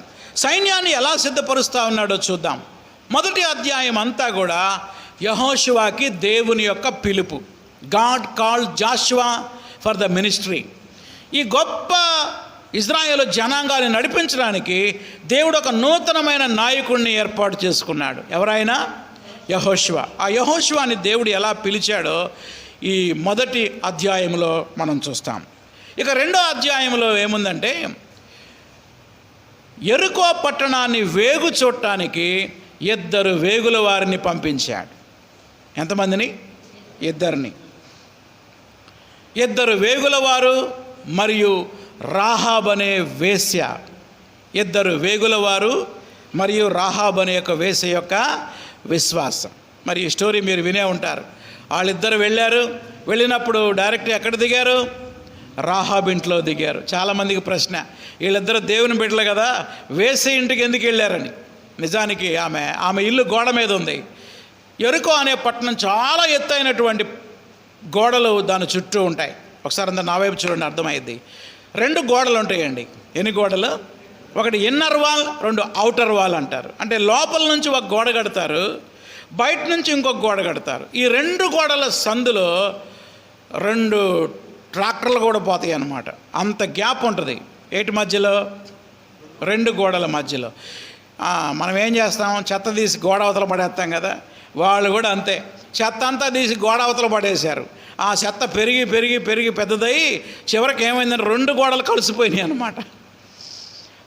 సైన్యాన్ని ఎలా సిద్ధపరుస్తూ ఉన్నాడో చూద్దాం. మొదటి అధ్యాయం అంతా కూడా యెహోషువకి దేవుని యొక్క పిలుపు. God called Joshua for the ministry. ఈ గొప్ప ఇజ్రాయేలు జనాంగాన్ని నడిపించడానికి దేవుడు ఒక నూతనమైన నాయకుడిని ఏర్పాటు చేసుకున్నాడు. ఎవరైనా? యెహోషువ. ఆ యెహోషువని దేవుడు ఎలా పిలిచాడో ఈ మొదటి అధ్యాయంలో మనం చూస్తాం. ఇక 2వ అధ్యాయంలో ఏముందంటే యెరికో పట్టణాన్ని వేగు చూడటానికి 2 వేగుల వారిని పంపించాడు. ఎంతమందిని? 2. 2 వేగుల వారు మరియు రాహాబ్ అనే వేశ్య. 2 వేగుల వారు మరియు రాహాబ్ అనే యొక్క వేశ్య యొక్క విశ్వాసం. మరి ఈ స్టోరీ మీరు వినే ఉంటారు. వాళ్ళిద్దరు వెళ్ళినప్పుడు డైరెక్ట్ ఎక్కడ దిగారు? రాహాబ్ ఇంట్లో దిగారు. చాలామందికి ప్రశ్న, వీళ్ళిద్దరు దేవుని బిడ్డలు కదా, వేశ్య ఇంటికి ఎందుకు వెళ్ళారని. నిజానికి ఆమె ఇల్లు గోడ మీద ఉంది. యెరికో అనే పట్టణం చాలా ఎత్తైనటువంటి గోడలు దాని చుట్టూ ఉంటాయి. ఒకసారి అంతా నా వైపు చూడండి, అర్థమైంది. 2 గోడలు ఉంటాయండి. ఎన్ని గోడలు? ఒకటి ఇన్నర్ వాల్, 2 అవుటర్ వాల్ అంటారు. అంటే లోపల నుంచి ఒక గోడ కడతారు, బయట నుంచి ఇంకొక గోడ కడతారు. ఈ 2 గోడల సందులో 2 ట్రాక్టర్లు కూడా పోతాయి అన్నమాట. అంత గ్యాప్ ఉంటుంది. ఏటి మధ్యలో? 2 గోడల మధ్యలో. మనం ఏం చేస్తాం? చెత్త తీసి గోడ అవతల పడేస్తాం కదా. వాళ్ళు కూడా అంతే, చెత్త అంతా తీసి గోడ అవతల పడేశారు. ఆ చెత్త పెరిగి పెరిగి పెరిగి పెద్దదయ్యి చివరికి ఏమైందంటే 2 గోడలు కలిసిపోయినాయి అన్నమాట.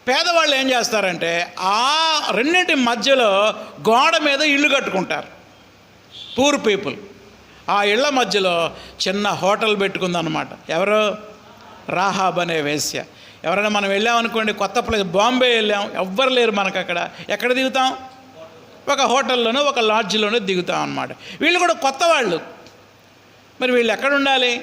పేదవాళ్ళు ఏం చేస్తారంటే ఆ 2 మధ్యలో గోడ మీద ఇల్లు కట్టుకుంటారు. Poor people. ఆ ఇళ్ల మధ్యలో చిన్న హోటల్ పెట్టుకుందన్నమాట. ఎవరు? రాహాబ్ అనే వేశ్య. ఎవరైనా మనం వెళ్ళామనుకోండి, కొత్త ప్లేస్ బాంబే వెళ్ళాం, ఎవ్వరు లేరు మనకు అక్కడ. ఎక్కడ దిగుతాం? ఒక హోటల్లోనో ఒక లాడ్జ్లోనో దిగుతాం అన్నమాట. వీళ్ళు కూడా కొత్త వాళ్ళు. మరి వీళ్ళు ఎక్కడ ఉండాలి?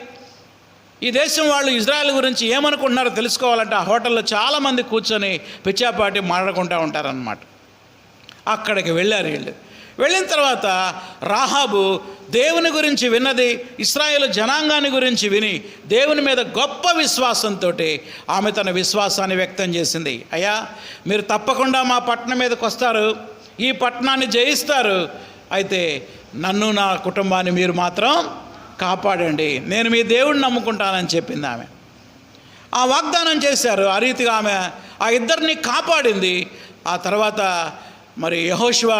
ఈ దేశం వాళ్ళు ఇజ్రాయెల్ గురించి ఏమనుకుంటున్నారో తెలుసుకోవాలంటే ఆ హోటల్లో చాలామంది కూర్చొని పిచ్చాపాటి మాట్లాడుకుంటూ ఉంటారనమాట. అక్కడికి వెళ్ళారు వీళ్ళు. వెళ్ళిన తర్వాత రాహాబు దేవుని గురించి విన్నది, ఇశ్రాయేలు జనాంగాన్ని గురించి విని దేవుని మీద గొప్ప విశ్వాసంతో ఆమె తన విశ్వాసాన్ని వ్యక్తం చేసింది. అయ్యా, మీరు తప్పకుండా మా పట్టణం మీదకి వస్తారు, ఈ పట్టణాన్ని జయిస్తారు, అయితే నన్ను నా కుటుంబాన్ని మీరు మాత్రం కాపాడండి, నేను మీ దేవుడిని నమ్ముకుంటానని చెప్పింది ఆమె. ఆ వాగ్దానం చేశారు. ఆ రీతిగా ఆమె ఆ ఇద్దరిని కాపాడింది. ఆ తర్వాత మరి యెహోషువ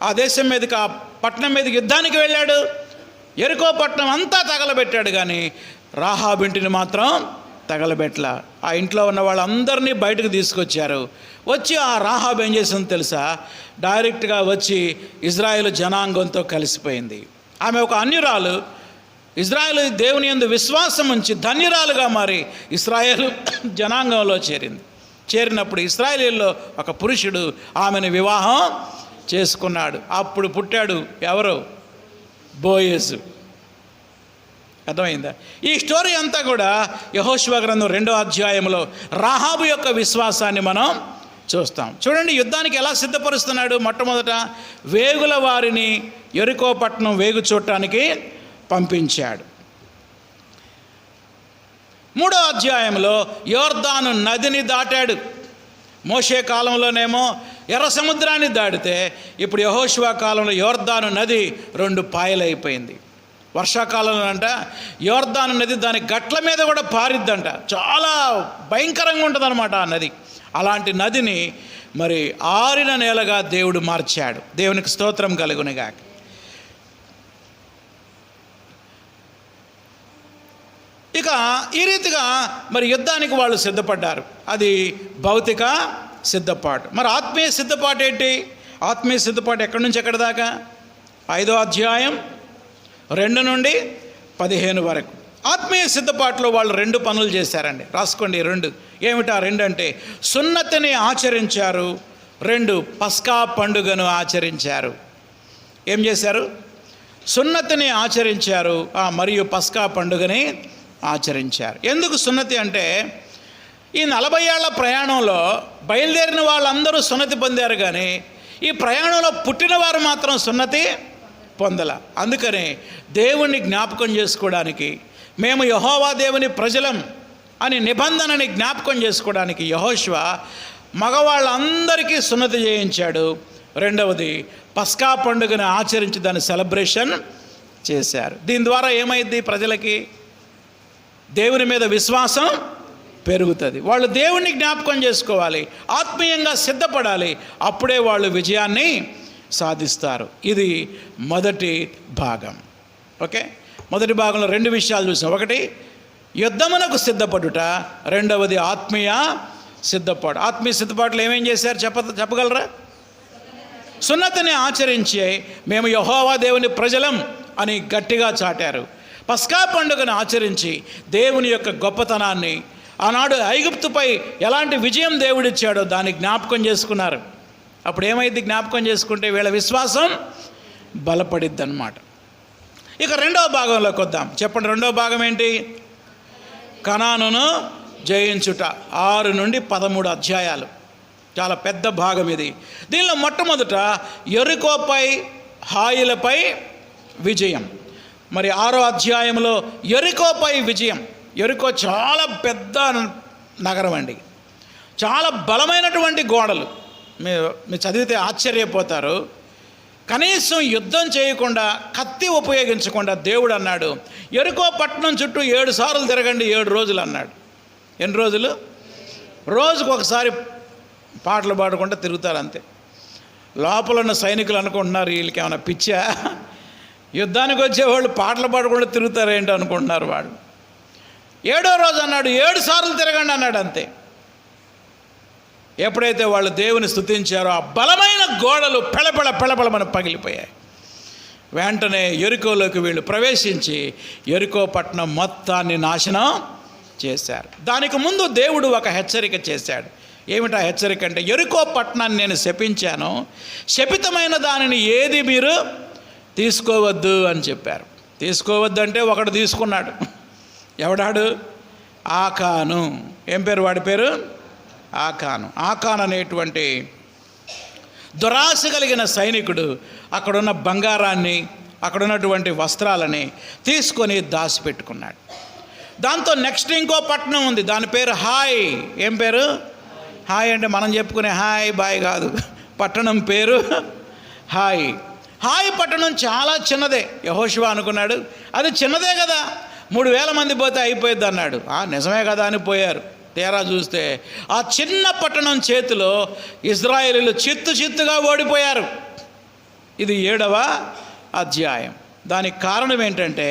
ఆ దేశం మీదకి, ఆ పట్టణం మీదకి యుద్ధానికి వెళ్ళాడు. యెరికో పట్టణం అంతా తగలబెట్టాడు, కానీ రాహాబు ఇంటిని మాత్రం తగలబెట్టలా. ఆ ఇంట్లో ఉన్న వాళ్ళందరినీ బయటకు తీసుకొచ్చారు. వచ్చి ఆ రాహాబు ఏం చేసిందో తెలుసా? డైరెక్ట్గా వచ్చి ఇజ్రాయేలు జనాంగంతో కలిసిపోయింది. ఆమె ఒక అన్యురాలు. ఇజ్రాయేలు దేవుని యందు విశ్వాసం ఉంచి ధన్యురాలుగా మారి ఇశ్రాయేలు జనాంగంలో చేరింది. చేరినప్పుడు ఇశ్రాయేలీల్లో ఒక పురుషుడు ఆమెను వివాహం చేసుకున్నాడు. అప్పుడు పుట్టాడు ఎవరు? బోయేజు. అర్థమైందా? ఈ స్టోరీ అంతా కూడా యెహోషువ గ్రంథం 2వ అధ్యాయంలో రాహాబు యొక్క విశ్వాసాన్ని మనం చూస్తాం. చూడండి, యుద్ధానికి ఎలా సిద్ధపరుస్తున్నాడు. మొట్టమొదట వేగుల వారిని యెరికో పట్టణం వేగు చూడటానికి పంపించాడు. 3వ అధ్యాయంలో యోర్దాను నదిని దాటాడు. మోషే కాలంలోనేమో ఎర్ర సముద్రాన్ని దాటితే, ఇప్పుడు యెహోషువ కాలంలో యోర్దాను నది 2 పాయలైపోయింది. వర్షాకాలంలో అంట యోర్దాను నది దాని గట్ల మీద కూడా పారిద్దంట. చాలా భయంకరంగా ఉంటుందన్నమాట ఆ నది. అలాంటి నదిని మరి ఆరిన నేలగా దేవుడు మార్చాడు. దేవునికి స్తోత్రం కలుగునుగాక. ఇక ఈ రీతిగా మరి యుద్ధానికి వాళ్ళు సిద్ధపడ్డారు. అది భౌతిక సిద్ధపాటు. మరి ఆత్మీయ సిద్ధపాటు ఏంటి? ఆత్మీయ సిద్ధపాటు ఎక్కడి నుంచి ఎక్కడి దాకా? 5వ అధ్యాయం 2 నుండి 15 వరకు. ఆత్మీయ సిద్ధపాటులో వాళ్ళు 2 పనులు చేశారండి. రాసుకోండి 2. ఏమిటా 2 అంటే? సున్నతిని ఆచరించారు, 2 పస్కా పండుగను ఆచరించారు. ఏం చేశారు? సున్నతిని ఆచరించారు, మరియు పస్కా పండుగని ఆచరించారు. ఎందుకు సున్నతి అంటే, ఈ 40 ఏళ్ల ప్రయాణంలో బయలుదేరిన వాళ్ళందరూ సున్నతి పొందారు, కానీ ఈ ప్రయాణంలో పుట్టిన వారు మాత్రం సున్నతి పొందల. అందుకనే దేవుణ్ణి జ్ఞాపకం చేసుకోవడానికి, మేము యెహోవా దేవుని ప్రజలం అని నిబంధనని జ్ఞాపకం చేసుకోవడానికి యెహోషువ మగవాళ్ళందరికీ సున్నతి చేయించాడు. 2వది పస్కా పండుగను ఆచరించి దాన్ని సెలబ్రేషన్ చేశారు. దీని ద్వారా ఏమైంది? ప్రజలకి దేవుని మీద విశ్వాసం పెరుగుతుంది. వాళ్ళు దేవుణ్ణి జ్ఞాపకం చేసుకోవాలి, ఆత్మీయంగా సిద్ధపడాలి. అప్పుడే వాళ్ళు విజయాన్ని సాధిస్తారు. ఇది మొదటి భాగం. ఓకే, మొదటి భాగంలో 2 విషయాలు చూసాం. ఒకటి యుద్ధమునకు సిద్ధపడుట, 2వది ఆత్మీయ సిద్ధపాటు. ఆత్మీయ సిద్ధపాటులో ఏమేం చేశారు చెప్పగలరా? సున్నతిని ఆచరించి మేము యెహోవా దేవుని ప్రజలం అని గట్టిగా చాటారు. పస్కా పండుగను ఆచరించి దేవుని యొక్క గొప్పతనాన్ని, ఆనాడు ఐగుప్తుపై ఎలాంటి విజయం దేవుడిచ్చాడో దాన్ని జ్ఞాపకం చేసుకున్నారు. అప్పుడు ఏమైంది? జ్ఞాపకం చేసుకుంటే వీళ్ళ విశ్వాసం బలపడిద్ది అన్నమాట. ఇక 2వ భాగంలోకి వద్దాం. చెప్పండి, 2వ భాగం ఏంటి? కనానును జయించుట. 6 నుండి 13 అధ్యాయాలు. చాలా పెద్ద భాగం ఇది. దీనిలో మొట్టమొదట యెరికోపై, హాయిలపై విజయం. మరి 6వ అధ్యాయంలో యెరికోపై విజయం. యెరికో చాలా పెద్ద నగరం అండి, చాలా బలమైనటువంటి గోడలు. మీరు చదివితే ఆశ్చర్యపోతారు. కనీసం యుద్ధం చేయకుండా, కత్తి ఉపయోగించకుండా దేవుడు అన్నాడు, యెరికో పట్టణం చుట్టూ 7 సార్లు తిరగండి, 7 రోజులు అన్నాడు. ఎన్ని రోజులు? రోజుకు ఒకసారి పాటలు పాడుకుంటూ తిరుగుతారు అంతే. లోపల ఉన్న సైనికులు అనుకుంటున్నారు వీళ్ళకి ఏమైనా పిచ్చా, యుద్ధానికి వచ్చేవాళ్ళు పాటలు పాడుకుంటూ తిరుగుతారేంటి అనుకుంటున్నారు వాళ్ళు. 7వ రోజు అన్నాడు 7 సార్లు తిరగండి అన్నాడు అంతే. ఎప్పుడైతే వాళ్ళు దేవుని స్తుతించారో ఆ బలమైన గోడలు పెళపెళమని పగిలిపోయాయి. వెంటనే యెరికోలోకి వీళ్ళు ప్రవేశించి యెరికో పట్టణం మొత్తాన్ని నాశనం చేశారు. దానికి ముందు దేవుడు ఒక హెచ్చరిక చేశాడు. ఏమిటా హెచ్చరిక అంటే, యెరికో పట్టణాన్ని నేను శపించాను, శపితమైన దానిని ఏది మీరు తీసుకోవద్దు అని చెప్పారు. తీసుకోవద్దు అంటే ఒకడు తీసుకున్నాడు. ఎవడాడు? ఆకాను. ఏం పేరు వాడి పేరు? ఆకాను. ఆకాను అనేటువంటి దురాశ కలిగిన సైనికుడు అక్కడున్న బంగారాన్ని, అక్కడున్నటువంటి వస్త్రాలని తీసుకొని దాచిపెట్టుకున్నాడు. దాంతో నెక్స్ట్ ఇంకో పట్టణం ఉంది, దాని పేరు హాయ్. ఏం పేరు? హాయ్ అంటే మనం చెప్పుకునే హాయ్ బాయ్ కాదు, పట్టణం పేరు హాయ్. హాయ్ పట్టణం చాలా చిన్నదే. యెహోషువ అనుకున్నాడు అది చిన్నదే కదా, 3000 మంది పోతే అయిపోయింది అన్నాడు. నిజమే కదా అని పోయారు. తీరా చూస్తే ఆ చిన్న పట్టణం చేతిలో ఇశ్రాయేలీయులు చిత్తుగా ఓడిపోయారు. ఇది 7వ అధ్యాయం. దానికి కారణం ఏంటంటే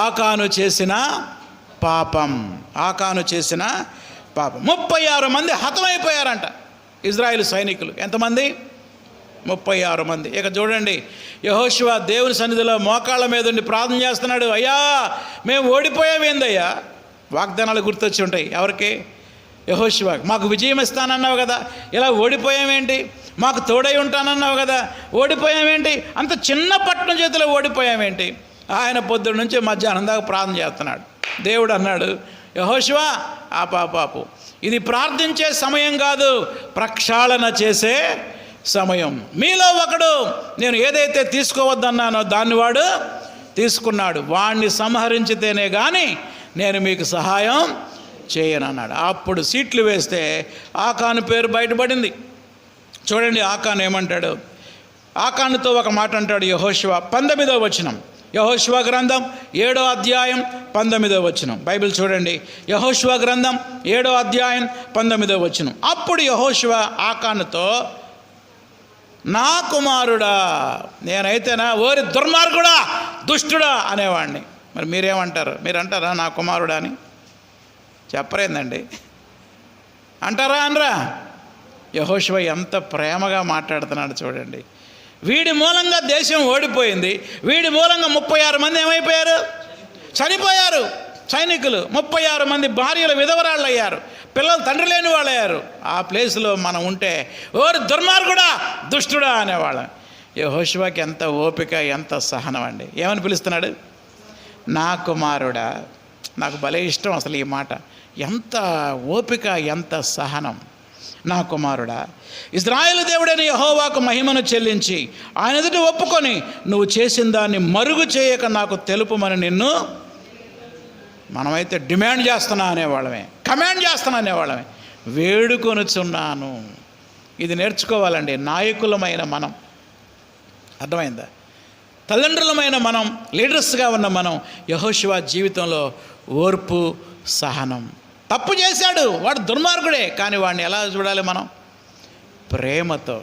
ఆకాను చేసిన పాపం. ఆకాను చేసిన పాపం. 36 మంది హతమైపోయారంట ఇజ్రాయేల్ సైనికులు. ఎంతమంది? 36 మంది. ఇక చూడండి, యెహోషువ దేవుని సన్నిధిలో మోకాళ్ళ మీద ఉండి ప్రార్థన చేస్తున్నాడు. అయ్యా మేము ఓడిపోయామేందయ్యా? వాగ్దానాలు గుర్తొచ్చి ఉంటాయి ఎవరికి? యెహోషువ. మాకు విజయం ఇస్తానన్నావు కదా, ఇలా ఓడిపోయామేంటి? మాకు తోడై ఉంటానన్నావు కదా, ఓడిపోయామేంటి? అంత చిన్న పట్టణం చేతిలో ఓడిపోయామేంటి? ఆయన పొద్దున్న నుంచి మధ్యాహ్నం దాకా ప్రార్థన చేస్తున్నాడు. దేవుడు అన్నాడు, యెహోషువ పాపు, ఇది ప్రార్థించే సమయం కాదు, ప్రక్షాళన చేసే సమయం. మీలో ఒకడు నేను ఏదైతే తీసుకోవద్దన్నానో దాన్ని వాడు తీసుకున్నాడు, వాణ్ణి సంహరించితేనే కానీ నేను మీకు సహాయం చేయనన్నాడు. అప్పుడు సీట్లు వేస్తే ఆకాను పేరు బయటపడింది. చూడండి ఆకాను ఏమంటాడు. ఆకానుతో ఒక మాట అంటాడు యెహోషువ. 19వ వచనం, యెహోషువ గ్రంథం 7వ అధ్యాయం 19వ వచనం. బైబిల్ చూడండి, యెహోషువ గ్రంథం 7వ అధ్యాయం 19వ వచనం. అప్పుడు యెహోషువ ఆకానుతో, నా కుమారుడా, నేనైతేనా ఓరి దుర్మార్గుడా, దుష్టుడా అనేవాడిని. మరి మీరేమంటారు? మీరు అంటారా నా కుమారుడా అని? చెప్పరేందండి, అంటారా అనరా? యెహోషువ ఎంత ప్రేమగా మాట్లాడుతున్నాడు చూడండి. వీడి మూలంగా దేశం ఓడిపోయింది, వీడి మూలంగా 36 మంది ఏమైపోయారు? చనిపోయారు సైనికులు. 36 మంది భార్యలు విధవరాళ్ళు అయ్యారు, పిల్లలు తండ్రి లేని వాళ్ళు అయ్యారు. ఆ ప్లేస్లో మనం ఉంటే ఓరి దుర్మార్గుడా, దుష్టుడా అనేవాళ్ళం. యెహోషువకి ఎంత ఓపిక, ఎంత సహనం అండి. ఏమని పిలుస్తున్నాడు? నా కుమారుడా. నాకు భలే ఇష్టం అసలు ఈ మాట. ఎంత ఓపిక, ఎంత సహనం. నా కుమారుడా, ఇశ్రాయేలు దేవుడైన యెహోవాకు మహిమను చెల్లించి ఆయన ఎదుట ఒప్పుకొని నువ్వు చేసిన దాన్ని మరుగు చేయక నాకు తెలుపుమని నిన్ను. మనమైతే డిమాండ్ చేస్తున్నా అనేవాళ్ళమే, కమాండ్ చేస్తున్నా అనేవాళ్ళమే. వేడుకొనుచున్నాను. ఇది నేర్చుకోవాలండి నాయకులమైన మనం. అర్థమైందా? తల్లిదండ్రులమైన మనం, లీడర్స్గా ఉన్న మనం యెహోషువ జీవితంలో ఓర్పు, సహనం. తప్పు చేశాడు, వాడు దుర్మార్గుడే, కానీ వాడిని ఎలా చూడాలి మనం? ప్రేమతో.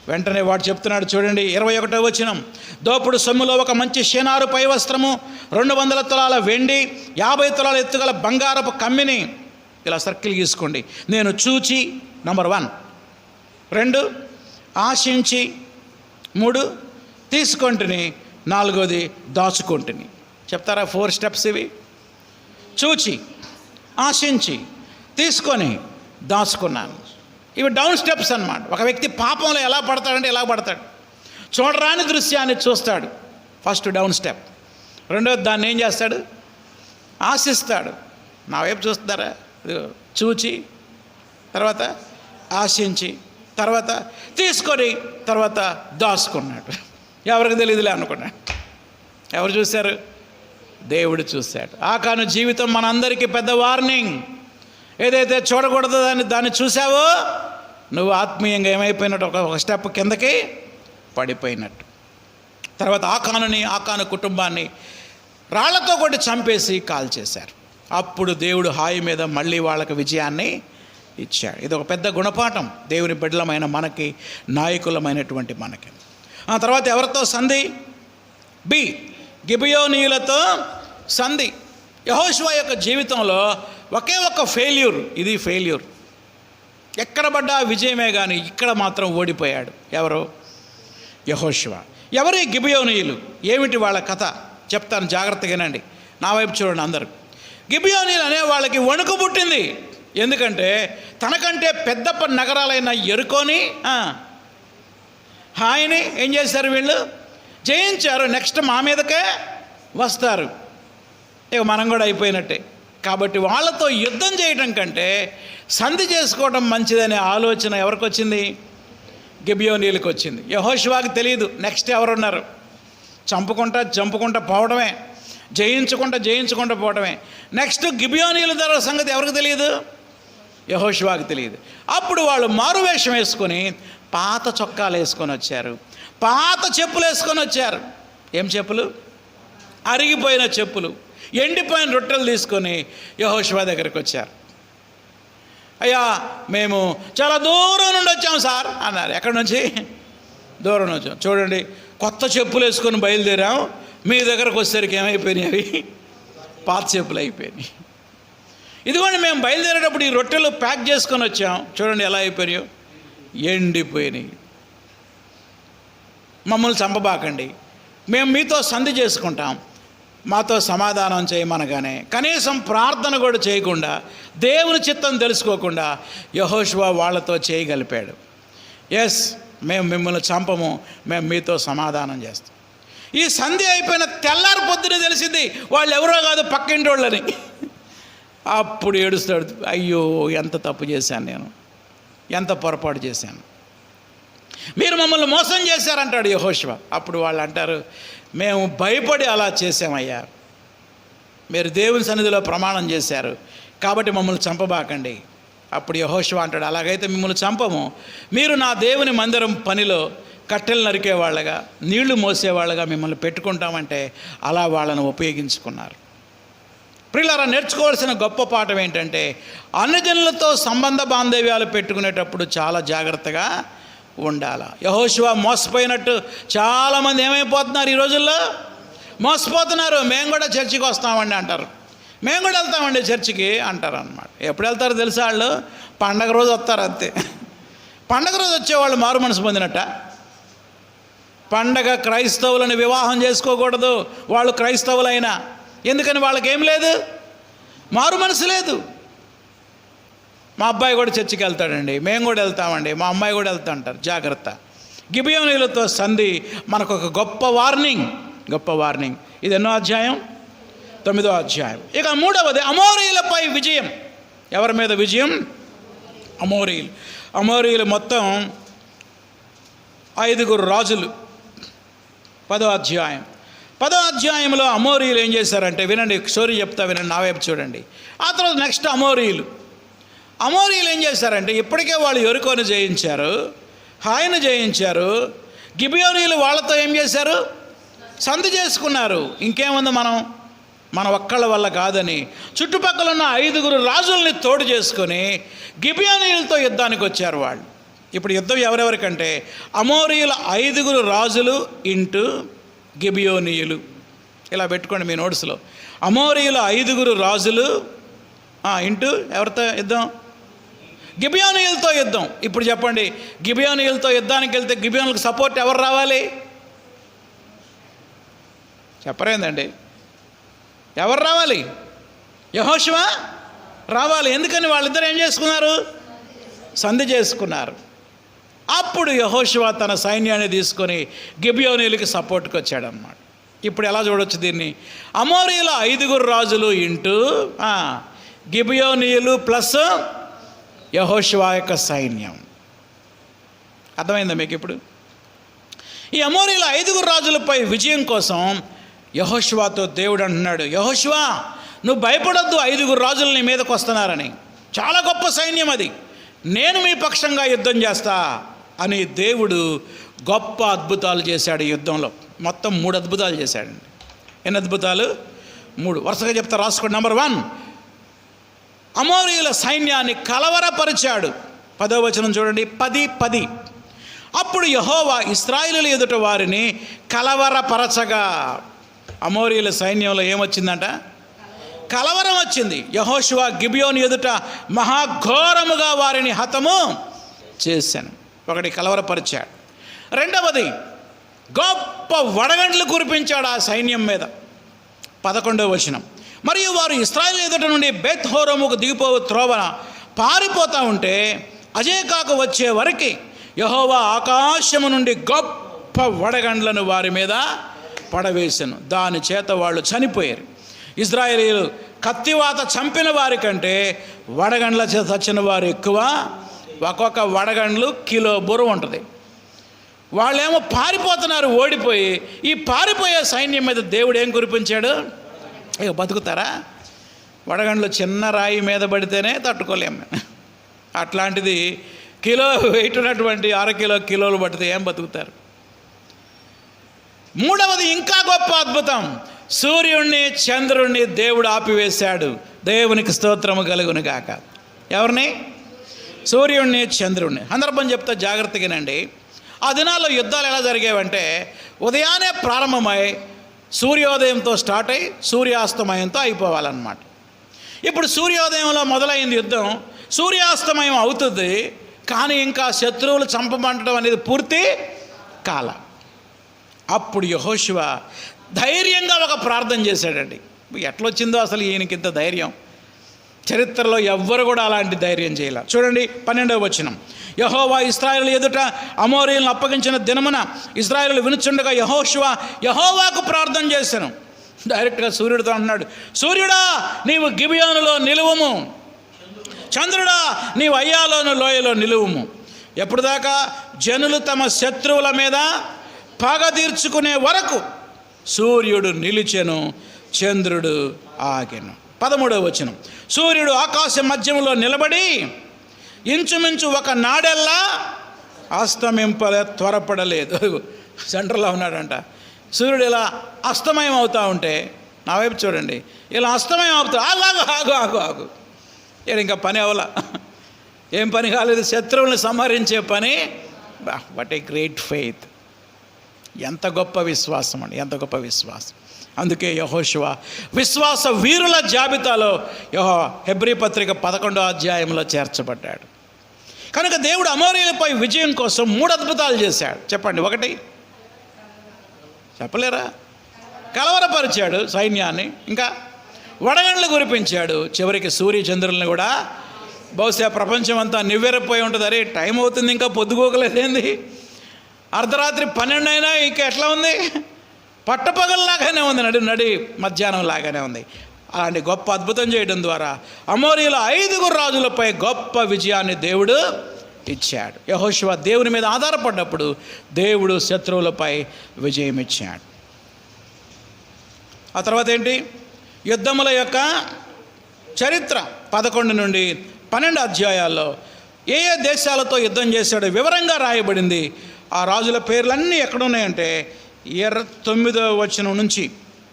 వెంటనే వాడు చెప్తున్నాడు చూడండి 21వ వచనం. దోపుడు సొమ్ములో ఒక మంచి షేనారు పై వస్త్రము, 200 తులాల వెండి, 50 తులాల ఎత్తుగల బంగారపు కమ్మిని. ఇలా సర్కిల్ గీసుకోండి. నేను చూచి, నంబర్ 1. 2 ఆశించి, 3 తీసుకొంటిని, 4వది దాచుకొంటిని. చెప్తారా? 4 స్టెప్స్ ఇవి. చూచి, ఆశించి, తీసుకొని, దాచుకున్నాను. ఇవి డౌన్ స్టెప్స్ అన్నమాట. ఒక వ్యక్తి పాపంలో ఎలా పడతాడంటే ఎలా పడతాడు? చూడరాని దృశ్యాన్ని చూస్తాడు, ఫస్ట్ డౌన్ స్టెప్. రెండోది దాన్ని ఏం చేస్తాడు? ఆశిస్తాడు. నా వైపు చూస్తారా? చూచి, తర్వాత ఆశించి, తర్వాత తీసుకొని, తర్వాత దాచుకున్నాడు. ఎవరికి తెలియదులే అనుకున్నాడు. ఎవరు చూశారు? దేవుడు చూశాడు. ఆకాను జీవితం మనందరికీ పెద్ద వార్నింగ్. ఏదైతే చూడకూడదో దాన్ని చూసావో నువ్వు ఆత్మీయంగా ఏమైపోయినట్టు, ఒక స్టెప్ కిందకి పడిపోయినట్టు. తర్వాత ఆకాను కుటుంబాన్ని రాళ్లతో కొట్టి చంపేసి కాల్చేశారు. అప్పుడు దేవుడు హాయి మీద మళ్ళీ వాళ్ళకి విజయాన్ని ఇచ్చాడు. ఇది ఒక పెద్ద గుణపాఠం దేవుని బిడ్డలమైన మనకి, నాయకులమైనటువంటి మనకి. ఆ తర్వాత ఎవరితో సంధి? బి, గిబియోనీయులతో సంధి. యెహోషువ యొక్క జీవితంలో ఒకే ఒక ఫెయిల్యూర్. ఇది ఫెయిల్యూర్. ఎక్కడ పడ్డా విజయమే, కానీ ఇక్కడ మాత్రం ఓడిపోయాడు. ఎవరు? యెహోషువ. ఎవరు ఈ గిబియోనీయులు? ఏమిటి వాళ్ళ కథ? చెప్తాను, జాగ్రత్తగానండి. నా వైపు చూడండి అందరూ. గిబియోనీయులు అనే వాళ్ళకి వణుకు పుట్టింది. ఎందుకంటే తనకంటే పెద్ద నగరాలైన యెరికోని హాయిని ఏం చేశారు, వీళ్ళు జయించారు. నెక్స్ట్ మా మీదకే వస్తారు, ఇక మనం కూడా అయిపోయినట్టే. కాబట్టి వాళ్ళతో యుద్ధం చేయడం కంటే సంధి చేసుకోవడం మంచిదనే ఆలోచన ఎవరికి వచ్చింది? గిబియోనీలకు వచ్చింది. యెహోషువకి తెలియదు నెక్స్ట్ ఎవరున్నారు. చంపుకుంటా పోవడమే, జయించుకుంటా పోవడమే. నెక్స్ట్ గిబియోనీల ద్వారా సంగతి ఎవరికి తెలియదు? యెహోషువకి తెలియదు. అప్పుడు వాళ్ళు మారువేషం వేసుకొని పాత చొక్కాలు వేసుకొని వచ్చారు, పాత చెప్పులు వేసుకొని వచ్చారు. ఏం చెప్పులు? అరిగిపోయిన చెప్పులు, ఎండిపోయిన రొట్టెలు తీసుకొని యెహోషువ దగ్గరికి వచ్చారు. అయ్యా మేము చాలా దూరం నుండి వచ్చాం సార్ అన్నారు. ఎక్కడి నుంచి? దూరం నుంచి వచ్చాం. చూడండి, కొత్త చెప్పులు వేసుకొని బయలుదేరాం, మీ దగ్గరకు వచ్చేసరికి ఏమైపోయినాయి? అవి పాత చెప్పులు అయిపోయినాయి. ఇదిగోండి మేము బయలుదేరేటప్పుడు ఈ రొట్టెలు ప్యాక్ చేసుకొని వచ్చాం, చూడండి ఎలా అయిపోయినాయో, ఎండిపోయినాయి. మమ్మల్ని చంపబాకండి, మేము మీతో సంధి చేసుకుంటాం, మాతో సమాధానం చేయమనగానే కనీసం ప్రార్థన కూడా చేయకుండా, దేవుని చిత్తం తెలుసుకోకుండా యెహోషువ వాళ్ళతో చేయగలిపాడు. ఎస్, మేము మిమ్మల్ని చంపము, మేము మీతో సమాధానం చేస్తాం. ఈ సంధి అయిపోయిన తెల్లారి పొద్దునే తెలిసింది వాళ్ళు ఎవరో కాదు, పక్కింటి వాళ్ళని. అప్పుడు ఏడుస్తాడు, అయ్యో ఎంత తప్పు చేశాను నేను, ఎంత పొరపాటు చేశాను, మీరు మమ్మల్ని మోసం చేశారంటాడు యెహోషువ. అప్పుడు వాళ్ళు అంటారు, మేము భయపడి అలా చేసామయ్యా, మీరు దేవుని సన్నిధిలో ప్రమాణం చేశారు కాబట్టి మమ్మల్ని చంపబాకండి. అప్పుడు యెహోషువ అంటాడు, అలాగైతే మిమ్మల్ని చంపము, మీరు నా దేవుని మందిరం పనిలో కట్టెలు నరికేవాళ్ళగా, నీళ్లు మోసేవాళ్ళగా మిమ్మల్ని పెట్టుకుంటామంటే అలా వాళ్ళను ఉపయోగించుకున్నారు. ప్రియులారా, నేర్చుకోవాల్సిన గొప్ప పాఠం ఏంటంటే అన్యజనులతో సంబంధ బాంధవ్యాలు పెట్టుకునేటప్పుడు చాలా జాగ్రత్తగా ఉండాలి. యెహోషువ మోసపోయినట్టు చాలామంది ఏమైపోతున్నారు ఈ రోజుల్లో? మోసపోతున్నారు. మేము కూడా చర్చికి వస్తామండి అంటారు, మేము కూడా వెళ్తామండి చర్చికి అంటారు అన్నమాట. ఎప్పుడు వెళ్తారో తెలుసా? వాళ్ళు పండగ రోజు వస్తారు అంతే. పండగ రోజు వచ్చేవాళ్ళు మారు మనసు పొందినట్ట. పండగ క్రైస్తవులను వివాహం చేసుకోకూడదు, వాళ్ళు క్రైస్తవులైనా. ఎందుకని? వాళ్ళకేం లేదు, మారు మనసు లేదు. మా అబ్బాయి కూడా చర్చికి వెళ్తాడండి, మేము కూడా వెళ్తామండి, మా అమ్మాయి కూడా వెళ్తా అంటారు. జాగ్రత్త. గిబియోనీలతో సంధి మనకు ఒక గొప్ప వార్నింగ్. ఇది ఎన్నో అధ్యాయం? 9వ అధ్యాయం. ఇక 3వది అమోరీలపై విజయం. ఎవరి మీద విజయం? అమోరీలు మొత్తం 5 రాజులు. 10వ అధ్యాయంలో అమోరీలు ఏం చేశారంటే, వినండి, స్టోరీ చెప్తా వినండి, నా వైపు చూడండి. ఆ తర్వాత నెక్స్ట్ అమోరీలు ఏం చేశారంటే, ఇప్పటికే వాళ్ళు యెరికోను జయించారు, హాయిని జయించారు. గిబియోనీలు వాళ్ళతో ఏం చేశారు? సంధి చేసుకున్నారు. ఇంకేముంది, మన ఒక్కళ్ళ వల్ల కాదని చుట్టుపక్కల ఉన్న 5 రాజుల్ని తోడు చేసుకొని గిబియోనీలతో యుద్ధానికి వచ్చారు వాళ్ళు. ఇప్పుడు యుద్ధం ఎవరెవరికంటే అమోరీయుల 5 రాజులు ఇంటూ గిబియోనీయులు. ఇలా పెట్టుకోండి మీ నోట్స్లో. అమోరీయుల 5 రాజులు ఇంటూ ఎవరితో యుద్ధం? గిబియోనీయులతో యుద్ధం. ఇప్పుడు చెప్పండి, గిబియోనీయులతో యుద్ధానికి వెళ్తే గిబియోనులకు సపోర్ట్ ఎవరు రావాలి? చెప్పరేందండి? ఎవరు రావాలి? యెహోషువ రావాలి. ఎందుకని? వాళ్ళిద్దరు ఏం చేసుకున్నారు? సంధి చేసుకున్నారు. అప్పుడు యెహోషువ తన సైన్యాన్ని తీసుకొని గిబియోనీయులకి సపోర్ట్కి వచ్చాడన్నమాట. ఇప్పుడు ఎలా చూడవచ్చు దీన్ని? అమోరీయుల 5 రాజులు ఇంటూ గిబియోనీయులు ప్లస్ యెహోషువ యొక్క సైన్యం. అర్థమైందా మీకు? ఇప్పుడు ఈ అమోరీయుల 5 రాజులపై విజయం కోసం యెహోషువతో దేవుడు అంటున్నాడు, యెహోషువ నువ్వు భయపడొద్దు, 5 రాజులు నీ మీదకు వస్తున్నారని, చాలా గొప్ప సైన్యం అది, నేను మీ పక్షంగా యుద్ధం చేస్తా అని దేవుడు గొప్ప అద్భుతాలు చేశాడు ఈ యుద్ధంలో. మొత్తం 3 అద్భుతాలు చేశాడండి. ఎన్ని అద్భుతాలు? 3. వరుసగా చెప్తా, రాసుకోండి. నెంబర్ 1, అమోరీయుల సైన్యాన్ని కలవరపరిచాడు. 10వ వచనం చూడండి, 10:10. అప్పుడు యెహోవా ఇశ్రాయేలీయుల ఎదుట వారిని కలవరపరచగా. అమోరీయుల సైన్యంలో ఏమొచ్చిందంట? కలవరం వచ్చింది. యెహోషువ గిబియోను ఎదుట మహాఘోరముగా వారిని హతము చేశాను. ఒకటి, కలవరపరిచాడు. 2వది, గొప్ప వడగండ్లు కురిపించాడు ఆ సైన్యం మీద. 11వ వచనం, మరియు వారు ఇశ్రాయేలు ఎదుట నుండి బెత్ హోరోముకు దిగిపోవు త్రోవన పారిపోతూ ఉంటే అజేకాకు వచ్చే వరకు యెహోవా ఆకాశము నుండి గొప్ప వడగండ్లను వారి మీద పడవేశాను, దాని చేత వాళ్ళు చనిపోయారు. ఇశ్రాయేలీయులు కత్తివాత చంపిన వారి కంటే వడగండ్ల చేత చచ్చిన వారు ఎక్కువ. ఒక్కొక్క వడగండ్లు కిలో బుర్ర ఉంటుంది. వాళ్ళేమో పారిపోతున్నారు ఓడిపోయి. ఈ పారిపోయే సైన్యం మీద దేవుడు ఏం కురిపించాడు? ఇక బతుకుతారా? వడగండ్లు చిన్న రాయి మీద పడితేనే తట్టుకోలేము. అట్లాంటిది కిలో వెయిట్ ఉన్నటువంటి కిలోలు పడితే ఏం బతుకుతారు? మూడవది ఇంకా గొప్ప అద్భుతం, సూర్యుణ్ణి చంద్రుణ్ణి దేవుడు ఆపివేశాడు. దేవునికి స్తోత్రము కలుగును గాక. ఎవరిని? సూర్యుణ్ణి చంద్రుణ్ణి. సందర్భం చెప్తా జాగ్రత్తగానండి. ఆ దినాల్లో యుద్ధాలు ఎలా జరిగేవంటే ఉదయాన్నే ప్రారంభమై సూర్యోదయంతో స్టార్ట్ అయ్యి సూర్యాస్తమయంతో అయిపోవాలన్నమాట. ఇప్పుడు సూర్యోదయంలో మొదలైంది యుద్ధం, సూర్యాస్తమయం అవుతుంది, కానీ ఇంకా శత్రువులు చంపమంటడం అనేది పూర్తి కాల. అప్పుడు యెహోషువ ధైర్యంగా ఒక ప్రార్థన చేశాడండి. ఎట్లొచ్చిందో అసలు ఈయనకింత ధైర్యం? చరిత్రలో ఎవ్వరు కూడా అలాంటి ధైర్యం చేయాల. చూడండి 12వ వచనం. యెహోవా ఇశ్రాయేలు ఎదుట అమోరీయులను అప్పగించిన దినమున ఇశ్రాయేలు వినుచుండగా యెహోషువ యెహోవాకు ప్రార్థన చేశాను. డైరెక్ట్గా సూర్యుడితో అంటున్నాడు, సూర్యుడా నీవు గిబియోనులో నిలువుము, చంద్రుడా నీవు అయ్యాలోను లోయలో నిలువుము. ఎప్పుడు దాకా? జనులు తమ శత్రువుల మీద పగ తీర్చుకునే వరకు సూర్యుడు నిలిచెను, చంద్రుడు ఆగెను. 13వ వచనం. సూర్యుడు ఆకాశ మధ్యంలో నిలబడి ఇంచుమించు ఒక నాడెల్లా అస్తమింపలే త్వరపడలేదు. సెంటర్లో ఉన్నాడంట. సూర్యుడు ఇలా అస్తమయం అవుతూ ఉంటే నా వైపు చూడండి, ఇలా అస్తమయం అవుతా ఆగు ఆగు ఆగు ఆగు ఆగు. ఇంకా పని అవలా. ఏం పని కాలేదు? శత్రువులను సంహరించే పని. What a great faith! ఎంత గొప్ప విశ్వాసం అండి, ఎంత గొప్ప విశ్వాసం. అందుకే యెహోషువ విశ్వాస వీరుల జాబితాలో హెబ్రీ పత్రిక 11వ అధ్యాయంలో చేర్చబడ్డాడు. కనుక దేవుడు అమోరీయులపై విజయం కోసం 3 అద్భుతాలు చేశాడు. చెప్పండి. 1 చెప్పలేరా? కలవరపరిచాడు సైన్యాన్ని, ఇంకా వడగండ్లు కురిపించాడు, చివరికి సూర్య చంద్రుల్ని కూడా. బహుశా ప్రపంచం అంతా నివ్వెరపోయి ఉంటుంది. అరే టైం అవుతుంది, ఇంకా పొద్దుకోకలేదేంది, అర్ధరాత్రి 12 అయినా ఇంకా ఎట్లా ఉంది? పట్టపగల్లాగానే ఉంది, నడి మధ్యాహ్నం లాగానే ఉంది. అలాంటి గొప్ప అద్భుతం చేయడం ద్వారా అమోరీయుల 5 రాజులపై గొప్ప విజయాన్ని దేవుడు ఇచ్చాడు. యెహోషువ దేవుని మీద ఆధారపడ్డప్పుడు దేవుడు శత్రువులపై విజయం ఇచ్చాడు. ఆ తర్వాత ఏంటి? యుద్ధముల యొక్క చరిత్ర 11 నుండి 12 అధ్యాయాల్లో ఏ ఏ దేశాలతో యుద్ధం చేశాడో వివరంగా రాయబడింది. ఆ రాజుల పేర్లన్నీ ఎక్కడున్నాయంటే 9వ వచనం నుంచి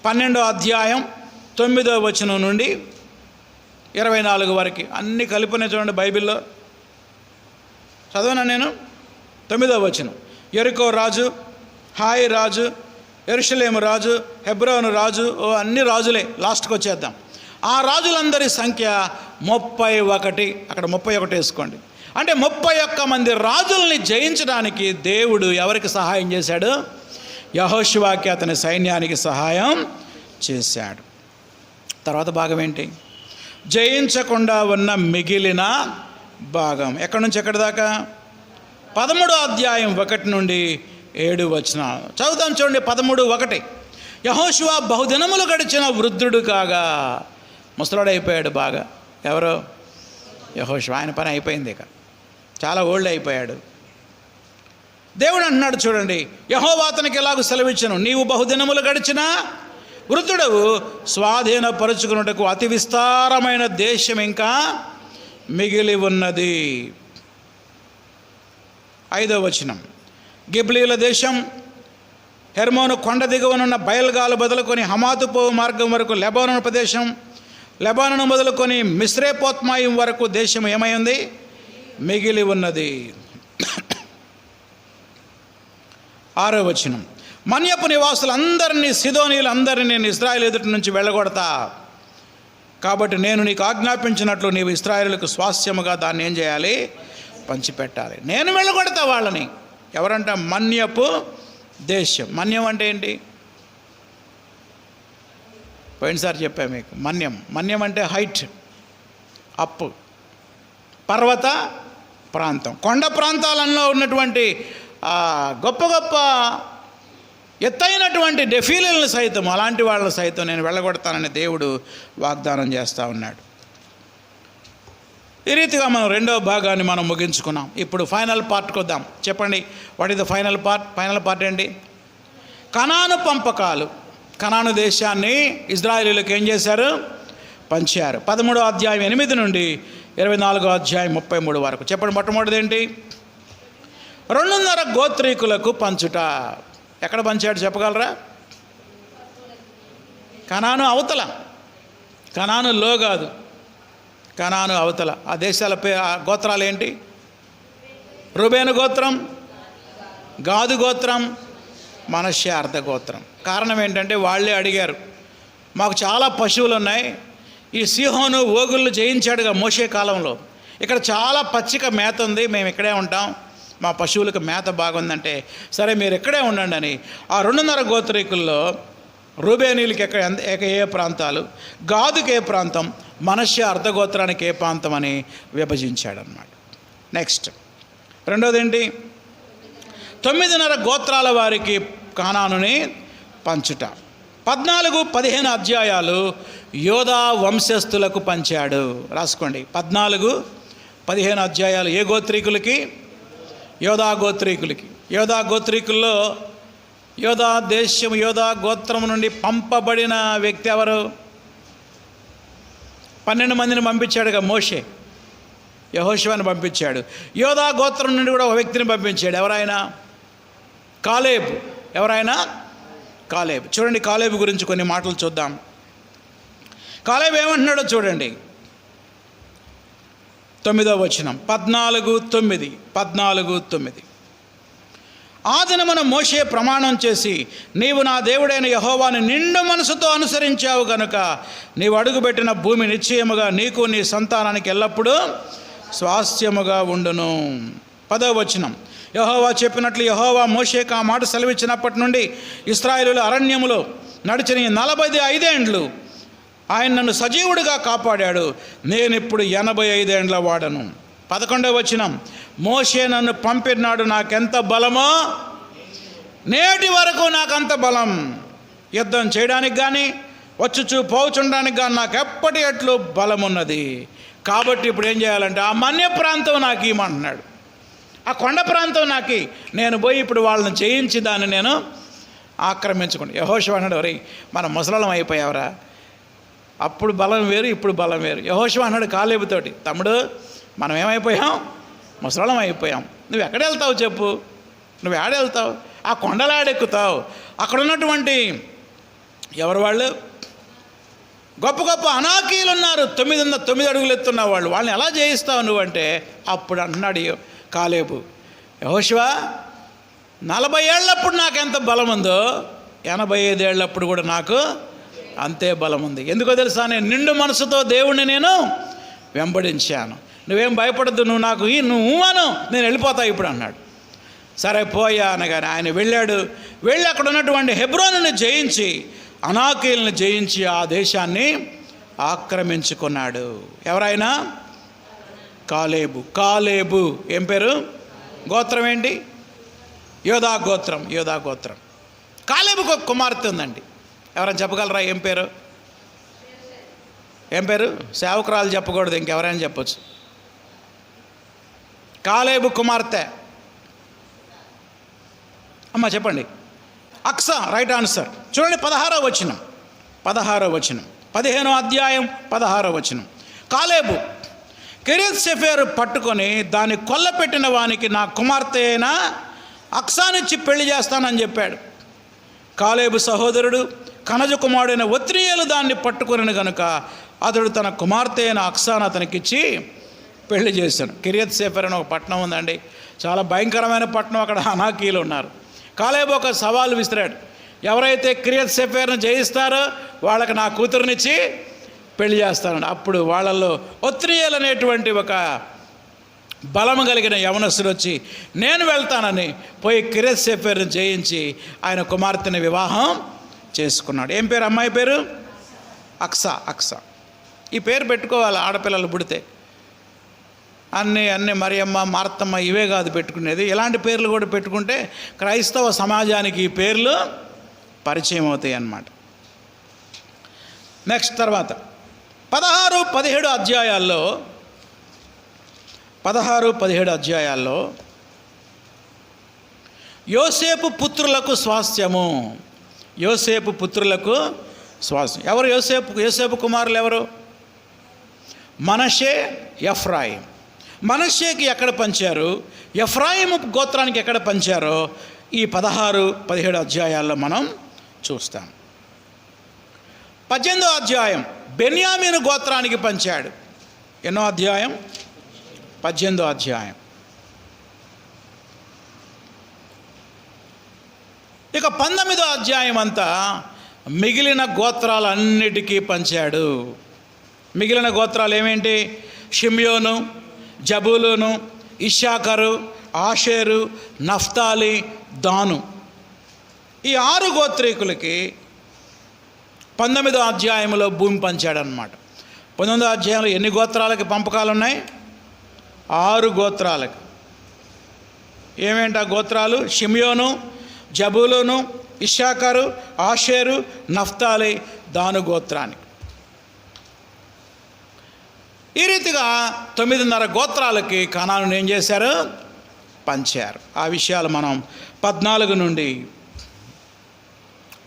12వ అధ్యాయం 9వ వచనం నుండి 24 వరకు అన్నీ కలిపినే చూడండి బైబిల్లో. చదవనా నేను? 9వ వచనం. యెరికో రాజు, హాయి రాజు, యెరూషలేము రాజు, హెబ్రోను రాజు, అన్ని రాజులే. లాస్ట్కి వచ్చేద్దాం. ఆ రాజులందరి సంఖ్య 31. అక్కడ 31 వేసుకోండి. అంటే 31 మంది రాజుల్ని జయించడానికి దేవుడు ఎవరికి సహాయం చేశాడు? యెహోషువకి, అతని సైన్యానికి సహాయం చేశాడు. తర్వాత భాగం ఏంటి? జయించకుండా ఉన్న మిగిలిన భాగం. ఎక్కడి నుంచి ఎక్కడి దాకా? 13వ అధ్యాయం 1 నుండి 7 వచనాలు చదువుతాం. చూడండి 13:1. యెహోషువ బహుదినములు గడిచిన వృద్ధుడు కాగా, ముసలాడు అయిపోయాడు బాగా. ఎవరో? యెహోషువ. ఆయన పని అయిపోయింది, ఇక చాలా ఓల్డ్ అయిపోయాడు. దేవుడు అంటున్నాడు చూడండి, యెహోవా అతనికి ఎలాగూ సెలవిచ్చెను, నీవు బహుదినములు గడిచిన వృద్ధుడవు, స్వాధీనపరుచుకున్నటకు అతి విస్తారమైన దేశం ఇంకా మిగిలి ఉన్నది. 5వ వచనం. గిబ్లీల దేశం, హెర్మోను కొండ దిగువనున్న బయల్గాలు మొదలుకొని హమాతు పోవు మార్గం వరకు లెబానోను ప్రదేశం, లెబానోను మొదలుకొని మిశ్రేపోత్మాయం వరకు దేశం ఏమైంది? మిగిలి ఉన్నది. 6వ వచనం. మన్యపు నివాసులందరినీ, సిదోనీయులందరినీ నేను ఇశ్రాయేలు ఎదుటి నుంచి వెళ్ళగొడతా. కాబట్టి నేను నీకు ఆజ్ఞాపించినట్లు నీవు ఇశ్రాయేలుకు స్వాస్థ్యముగా దాన్ని ఏం చేయాలి? పంచిపెట్టాలి. నేను వెళ్ళగొడతా వాళ్ళని. ఎవరంట? మన్యపు దేశం. మన్యం అంటే ఏంటి? పోయినసారి చెప్పా మీకు. మన్యం అంటే హైట్, అప్. పర్వత ప్రాంతం, కొండ ప్రాంతాలలో ఉన్నటువంటి గొప్ప గొప్ప ఎత్తైనటువంటి డెఫీలను సైతం, అలాంటి వాళ్ళని సైతం నేను వెళ్ళగొడతానని దేవుడు వాగ్దానం చేస్తూ ఉన్నాడు. ఈ రీతిగా మనం రెండవ భాగాన్ని మనం ముగించుకున్నాం. ఇప్పుడు ఫైనల్ పార్ట్కి వద్దాం. చెప్పండి, what is the final part? Final part ఏంటి? కనాను పంపకాలు. కనాను దేశాన్ని ఇజ్రాయేలీలకు ఏం చేశారు? పంచారు. 13వ అధ్యాయం 8 నుండి 24వ అధ్యాయం 33 వరకు. చెప్పండి, మొట్టమొదటిది ఏంటి? 2.5 గోత్రీకులకు పంచుట. ఎక్కడ పంచాడు చెప్పగలరా? కనాను అవతల, కనానులో కాదు, కనాను అవతల. ఆ దేశాల ఆ గోత్రాలు ఏంటి? రూబేను గోత్రం, గాదు గోత్రం, మనష్య అర్ధ గోత్రం. కారణం ఏంటంటే వాళ్ళే అడిగారు, మాకు చాలా పశువులు ఉన్నాయి, ఈ సీహోను ఓగుళ్ళు జయించాడుగా మోషే కాలంలో, ఇక్కడ చాలా పచ్చిక మేత ఉంది, మేము ఇక్కడే ఉంటాం, మా పశువులకు మేత బాగుందంటే సరే మీరు ఇక్కడే ఉండండి అని ఆ 2.5 గోత్రీకుల్లో రూబేనీలకి ఏ ప్రాంతాలు, గాదుకి ఏ ప్రాంతం, మనష్య అర్ధగోత్రానికి ఏ ప్రాంతం అని విభజించాడనమాట. నెక్స్ట్ రెండోది ఏంటి? 9.5 గోత్రాల వారికి కానానుని పంచుట. 14-15 అధ్యాయాలు యోధా వంశస్థులకు పంచాడు. రాసుకోండి, 14-15 అధ్యాయాలు ఏ గోత్రీకులకి? యోధా గోత్రీకులకి. యోధా గోత్రీకుల్లో యోధా దేశం, యోధా గోత్రం నుండి పంపబడిన వ్యక్తి ఎవరు? 12 మందిని పంపించాడుగా మోషే, యెహోషువని పంపించాడు. యోధా గోత్రం నుండి కూడా ఒక వ్యక్తిని పంపించాడు. ఎవరైనా? కాలేబు. ఎవరైనా? కాలేబు. చూడండి, కాలేబు గురించి కొన్ని మాటలు చూద్దాం. కాలేబు ఏమంటున్నాడో చూడండి. 9వ వచనం, 14:9. ఆ దినమున మోషే ప్రమాణం చేసి, నీవు నా దేవుడైన యెహోవాను నిండు మనసుతో అనుసరించావు గనుక నీవు అడుగుపెట్టిన భూమి నిశ్చయముగా నీకు నీ సంతానానికి ఎల్లప్పుడూ స్వాస్థ్యముగా ఉండును. 10వ వచనం, యెహోవా చెప్పినట్లు యెహోవా మోషేకు ఆ మాట సెలవిచ్చినప్పటి నుండి ఇశ్రాయేలుల అరణ్యములో నడిచిన 45 ఏండ్లు ఆయన నన్ను సజీవుడిగా కాపాడాడు. నేను ఇప్పుడు 85 ఏండ్ల వాడను. 11వ వచనం, మోషే నన్ను పంపినాడు, నాకెంత బలమో నేటి వరకు నాకంత బలం, యుద్ధం చేయడానికి కానీ వచ్చుచూ పోచుండడానికి కానీ నాకు ఎప్పటి ఎట్లు బలం ఉన్నది. కాబట్టి ఇప్పుడు ఏం చేయాలంటే ఆ మన్య ప్రాంతం నాకు ఇవ్వమంటున్నాడు, ఆ కొండ ప్రాంతం నాకు, నేను పోయి ఇప్పుడు వాళ్ళని జయించి దాన్ని నేను ఆక్రమించుకోండి. యెహోషువ అన్నాడు, ఒరేయ్ మనం ముసలం అయిపోయావరా, అప్పుడు బలం వేరు ఇప్పుడు బలం వేరు. యెహోషువ అన్నాడు కాలేబుతోటి, తమ్ముడు మనం ఏమైపోయాం? ముసలం అయిపోయాం. నువ్వు ఎక్కడ వెళ్తావు చెప్పు? నువ్వు ఏడెళ్తావు? ఆ కొండలాడెక్కుతావు. అక్కడ ఉన్నటువంటి ఎవరు వాళ్ళు? గొప్ప గొప్ప అనాకీలు ఉన్నారు, 9 అడుగులు ఎత్తున్న వాళ్ళు, వాళ్ళని ఎలా జయిస్తావు నువ్వంటే అప్పుడు అంటున్నాడు కాలేబు, యెహోషువ 40 ఏళ్ళప్పుడు నాకు ఎంత బలం ఉందో 85 ఏళ్ళప్పుడు కూడా నాకు అంతే బలం ఉంది. ఎందుకో తెలుసా? నేను నిండు మనసుతో దేవుణ్ణి నేను వెంబడించాను. నువ్వేం భయపడద్దు, నువ్వు నాకు నువ్వు అను, నేను వెళ్ళిపోతా ఇప్పుడు అన్నాడు. సరే పోయా అనగానే ఆయన వెళ్ళాడు. వెళ్ళి అక్కడ ఉన్నటువంటి హెబ్రోనుని జయించి, అనాకీలను జయించి ఆ దేశాన్ని ఆక్రమించుకున్నాడు. ఎవరైనా? కాలేబు. కాలేబు ఏం పేరు? గోత్రం ఏంటి? యోధా గోత్రం. యోధా గోత్రం. కాలేబుకు ఒక కుమార్తె ఉందండి. ఎవరైనా చెప్పగలరా ఏం పేరు? ఏం పేరు? సేవకురాలు చెప్పకూడదు, ఇంకెవరైనా చెప్పచ్చు. కాలేబు కుమార్తె అమ్మ చెప్పండి. అక్సా, రైట్ ఆన్సర్. చూడండి 16వ వచనం, 15వ అధ్యాయం 16వ వచనం. కాలేబు కిరియత్ సెఫెరు పట్టుకొని దాన్ని కొల్లపెట్టిన వానికి నా కుమార్తె అయిన అక్సానిచ్చి పెళ్లి చేస్తానని చెప్పాడు. కాలేబు సహోదరుడు కనజ కుమారుడైన ఒత్నియేలు దాన్ని పట్టుకుని కనుక అతడు తన కుమార్తె అయిన అక్సాను అతనికిచ్చి పెళ్లి చేశాను. కిరియత్ సెఫెర్ అని ఒక పట్టణం ఉందండి, చాలా భయంకరమైన పట్టణం. అక్కడ అనాకీలు ఉన్నారు. కాలేబు ఒక సవాలు విసిరాడు, ఎవరైతే కిరియత్ సెఫెర్ను జయిస్తారో వాళ్ళకి నా కూతురునిచ్చి పెళ్లి చేస్తాను. అప్పుడు వాళ్ళల్లో ఒత్నియేలు అనేటువంటి ఒక బలము కలిగిన యవనస్తుడు వచ్చి నేను వెళ్తానని పోయి కిరియత్ సెఫెర్ను జయించి ఆయన కుమార్తెని వివాహం చేసుకున్నాడు. ఏం పేరు అమ్మాయి పేరు? అక్సా. అక్సా ఈ పేరు పెట్టుకోవాలి ఆడపిల్లలు పుడితే. అన్ని మరియమ్మ, మార్తమ్మ ఇవే కాదు పెట్టుకునేది, ఇలాంటి పేర్లు కూడా పెట్టుకుంటే క్రైస్తవ సమాజానికి ఈ పేర్లు పరిచయం అవుతాయి అన్నమాట. నెక్స్ట్ తర్వాత 16-17 అధ్యాయాల్లో యోసేపు పుత్రులకు స్వాస్థ్యము. యోసేపు పుత్రులకు స్వాస్థ్యం. ఎవరు యోసేపు కుమారులు ఎవరు? మనషే, ఎఫ్రాయిం. మనషేకి ఎక్కడ పంచారు, ఎఫ్రాయిము గోత్రానికి ఎక్కడ పంచారో ఈ 16-17 అధ్యాయాల్లో మనం చూస్తాం. 18వ అధ్యాయం బెన్యామీను గోత్రానికి పంచాడు. ఎన్నో అధ్యాయం? 18వ అధ్యాయం. ఇక 19వ అధ్యాయం అంతా మిగిలిన గోత్రాలన్నిటికీ పంచాడు. మిగిలిన గోత్రాలు ఏమేంటి? షిమ్యోను, జబూలూను, ఇశ్శాఖరు, ఆషేరు, నఫ్తాలి, దాను. ఈ 6 గోత్రీకులకి 19వ అధ్యాయంలో భూమి పంచాడనమాట. 19వ అధ్యాయంలో ఎన్ని గోత్రాలకి పంపకాలు ఉన్నాయి? 6 గోత్రాలకి. ఏమేంటి ఆ గోత్రాలు? షిమ్యోను, జబూలూను, ఇశ్శాఖరు, ఆషేరు, నఫ్తాలి, దాను గోత్రానికి. ఈ రీతిగా 9.5 గోత్రాలకి కనాను ఏం చేశారు? పంచారు. ఆ విషయాలు మనం 14 నుండి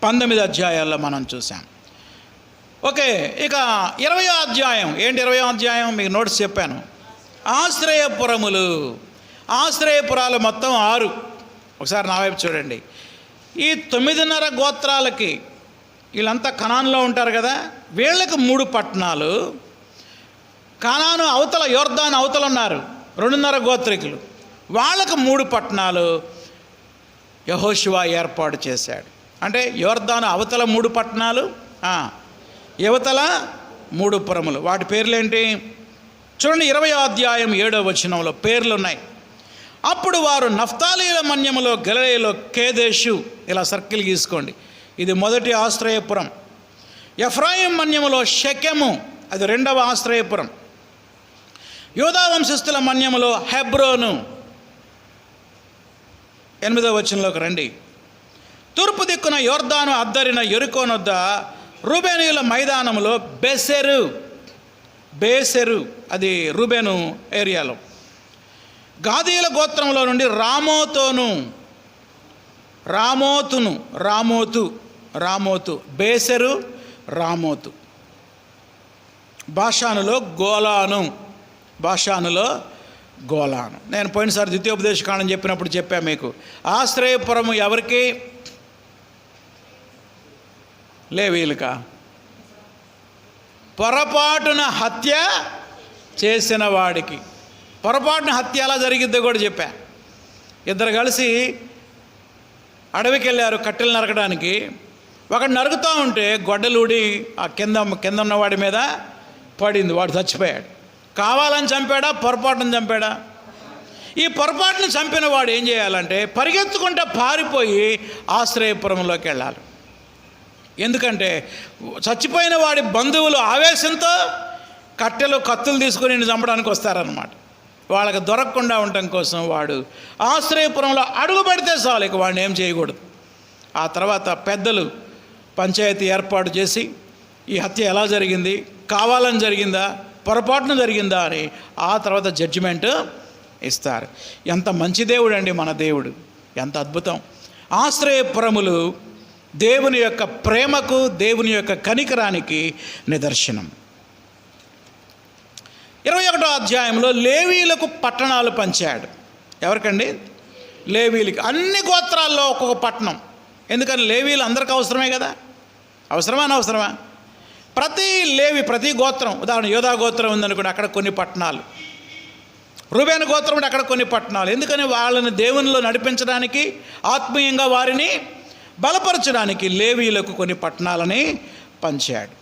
19 అధ్యాయాల్లో మనం చూసాం. ఓకే, ఇక 20వ అధ్యాయం. ఏంటి 20వ అధ్యాయం? మీకు నోట్స్ చెప్పాను. ఆశ్రయపురములు. ఆశ్రయపురాలు మొత్తం 6. ఒకసారి నా వైపు చూడండి. ఈ 9.5 గోత్రాలకి, వీళ్ళంతా కనాన్లో ఉంటారు కదా, వీళ్ళకి 3 పట్టణాలు. కానాను అవతల, యోర్దాను అవతల ఉన్నారు 2.5 గోత్రికులు, వాళ్ళకు 3 పట్టణాలు యెహోషువ ఏర్పాటు చేశాడు. అంటే యోర్దాను అవతల 3 పట్టణాలు, యువతల 3 పురములు. వాటి పేర్లేంటి చూడండి. 20వ అధ్యాయం 7వ వచనంలో పేర్లు ఉన్నాయి. అప్పుడు వారు నఫ్తాలీల మన్యములో గలిలయలో కేదేషు, ఇలా సర్కిల్ గీసుకోండి, ఇది మొదటి ఆశ్రయపురం. ఎఫ్రాయిం మన్యములో షెకెము, అది 2వ ఆశ్రయపురం. యూదా వంశస్థుల మన్యములో హెబ్రోను. 8వ వచనంలోకి రండి. తూర్పు దిక్కున యోర్దాను అద్దరిన యెరికోనొద్ద రూబేనీయుల మైదానములో బేసెరు, అది రూబేను ఏరియాలో. గాదీయుల గోత్రంలో నుండి రామోతు, బేసెరు, రామోతు. బాషానులో గోలాను. నేను పోయినసారి ద్వితీయోపదేశకాండం చెప్పినప్పుడు చెప్పా మీకు. ఆశ్రయపురము ఎవరికి? లేవీయులకా? పొరపాటున హత్య చేసిన వాడికి. పొరపాటున హత్య ఎలా జరిగిద్దో కూడా చెప్పా. 2 కలిసి అడవికి వెళ్ళారు కట్టెలు నరకడానికి. ఒకడు నరుకుతూ ఉంటే గొడ్డలూడి ఆ కింద ఉన్నవాడి మీద పడింది, వాడు చచ్చిపోయాడు. కావాలని చంపాడా, పొరపాటును చంపాడా? ఈ పొరపాటును చంపిన వాడు ఏం చేయాలంటే పరిగెత్తుకుంటూ పారిపోయి ఆశ్రయపురంలోకి వెళ్ళాలి. ఎందుకంటే చచ్చిపోయిన వాడి బంధువులు ఆవేశంతో కత్తులు తీసుకుని నిన్ను చంపడానికి వస్తారన్నమాట. వాళ్ళకి దొరకకుండా ఉండటం కోసం వాడు ఆశ్రయపురంలో అడుగు పెడితే చాలు, ఇక వాడిని ఏం చేయకూడదు. ఆ తర్వాత పెద్దలు పంచాయతీ ఏర్పాటు చేసి ఈ హత్య ఎలా జరిగింది, కావాలని జరిగిందా, పొరపాటున జరిగిందా అని ఆ తర్వాత జడ్జిమెంట్ ఇస్తారు. ఎంత మంచి దేవుడు అండి మన దేవుడు, ఎంత అద్భుతం. ఆశ్రయపురములు దేవుని యొక్క ప్రేమకు, దేవుని యొక్క కనికరానికి నిదర్శనం. 21వ అధ్యాయంలో లేవీయులకు పట్టణాలు పంచాడు. ఎవరికండి? లేవీయులకి. అన్ని గోత్రాల్లో ఒక్కొక్క పట్టణం. ఎందుకని లేవీయులు అందరికీ అవసరమే కదా. అవసరమా? ప్రతి గోత్రం, ఉదాహరణ యోధా గోత్రం ఉందనుకోండి, అక్కడ కొన్ని పట్టణాలు. రూబేను గోత్రం ఉంటే అక్కడ కొన్ని పట్టణాలు. ఎందుకని వాళ్ళని దేవునిలో నడిపించడానికి, ఆత్మీయంగా వారిని బలపరచడానికి లేవీయులకు కొన్ని పట్టణాలని పంచాడు.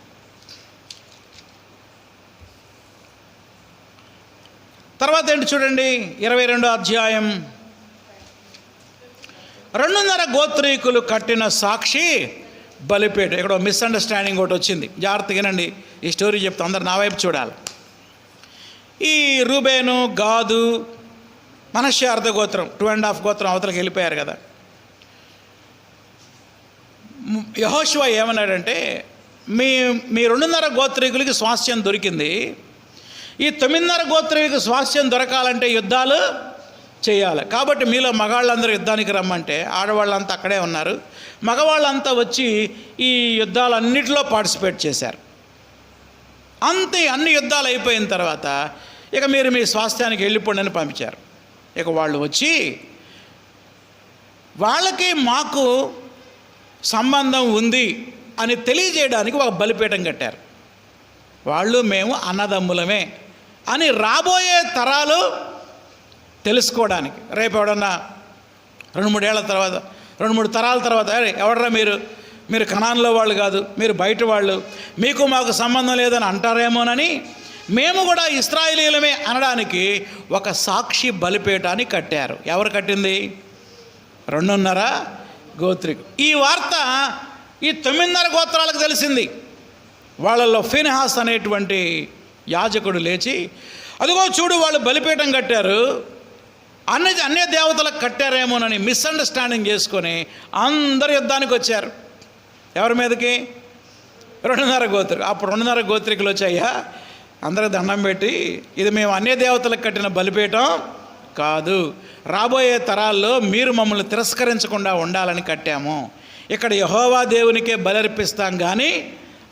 తర్వాత ఏంటి చూడండి, 22వ అధ్యాయం. 2.5 గోత్రీకులు కట్టిన సాక్షి బలిపేట. ఇక్కడ మిస్అండర్స్టాండింగ్ ఒకటి వచ్చింది, జాగ్రత్తగానండి. ఈ స్టోరీ చెప్తా, అందరు నా వైపు చూడాలి. ఈ రూబేను, గాదు, మనష్య అర్ధగోత్రం 2.5 గోత్రం అవతలకి వెళ్ళిపోయారు కదా. యెహోషువ ఏమన్నాడంటే, మీ 2.5 గోత్రీకులకి స్వాస్థ్యం దొరికింది, ఈ 9.5 గోత్రీకులకి స్వాస్థ్యం దొరకాలంటే యుద్ధాలు చేయాలి. కాబట్టి మీలో మగవాళ్ళందరూ యుద్ధానికి రమ్మంటే ఆడవాళ్ళంతా అక్కడే ఉన్నారు. మగవాళ్ళంతా వచ్చి ఈ యుద్ధాలన్నిటిలో పార్టిసిపేట్ చేశారు. అంతే, అన్ని యుద్ధాలు అయిపోయిన తర్వాత ఇక మీరు మీ స్వాస్థ్యానికి వెళ్ళిపోండి అని పంపించారు. ఇక వాళ్ళు వచ్చి వాళ్ళకి మాకు సంబంధం ఉంది అని తెలియజేయడానికి ఒక బలిపీఠం కట్టారు. వాళ్ళు మేము అన్నదమ్ములమే అని రాబోయే తరాలు తెలుసుకోవడానికి. రేపు ఎవడన్నా 2-3 ఏళ్ల తర్వాత, 2-3 తరాల తర్వాత, ఎవడరా మీరు కనాన్లో వాళ్ళు కాదు, మీరు బయట వాళ్ళు, మీకు మాకు సంబంధం లేదని అంటారేమోనని మేము కూడా ఇశ్రాయేలీయులమే అనడానికి ఒక సాక్షి బలిపీఠాన్ని కట్టారు. ఎవరు కట్టింది? 2.5 గోత్రికు. ఈ వార్త ఈ 9.5 గోత్రాలకు తెలిసింది. వాళ్ళల్లో ఫీనెహాస్ అనేటువంటి యాజకుడు లేచి, అదిగో చూడు వాళ్ళు బలిపీఠం కట్టారు, అన్య దేవతలకు కట్టారేమోనని మిస్అండర్స్టాండింగ్ చేసుకొని అందరు యుద్ధానికి వచ్చారు. ఎవరి మీదకి? 2.5 గోత్రికులు. అప్పుడు 2.5 గోత్రికులు వచ్చాయ్యా, అందరికి దండం పెట్టి, ఇది మేము అన్య దేవతలకు కట్టిన బలిపీఠం కాదు, రాబోయే తరాల్లో మీరు మమ్మల్ని తిరస్కరించకుండా ఉండాలని కట్టాము. ఇక్కడ యెహోవా దేవునికే బలి అర్పిస్తాం, కానీ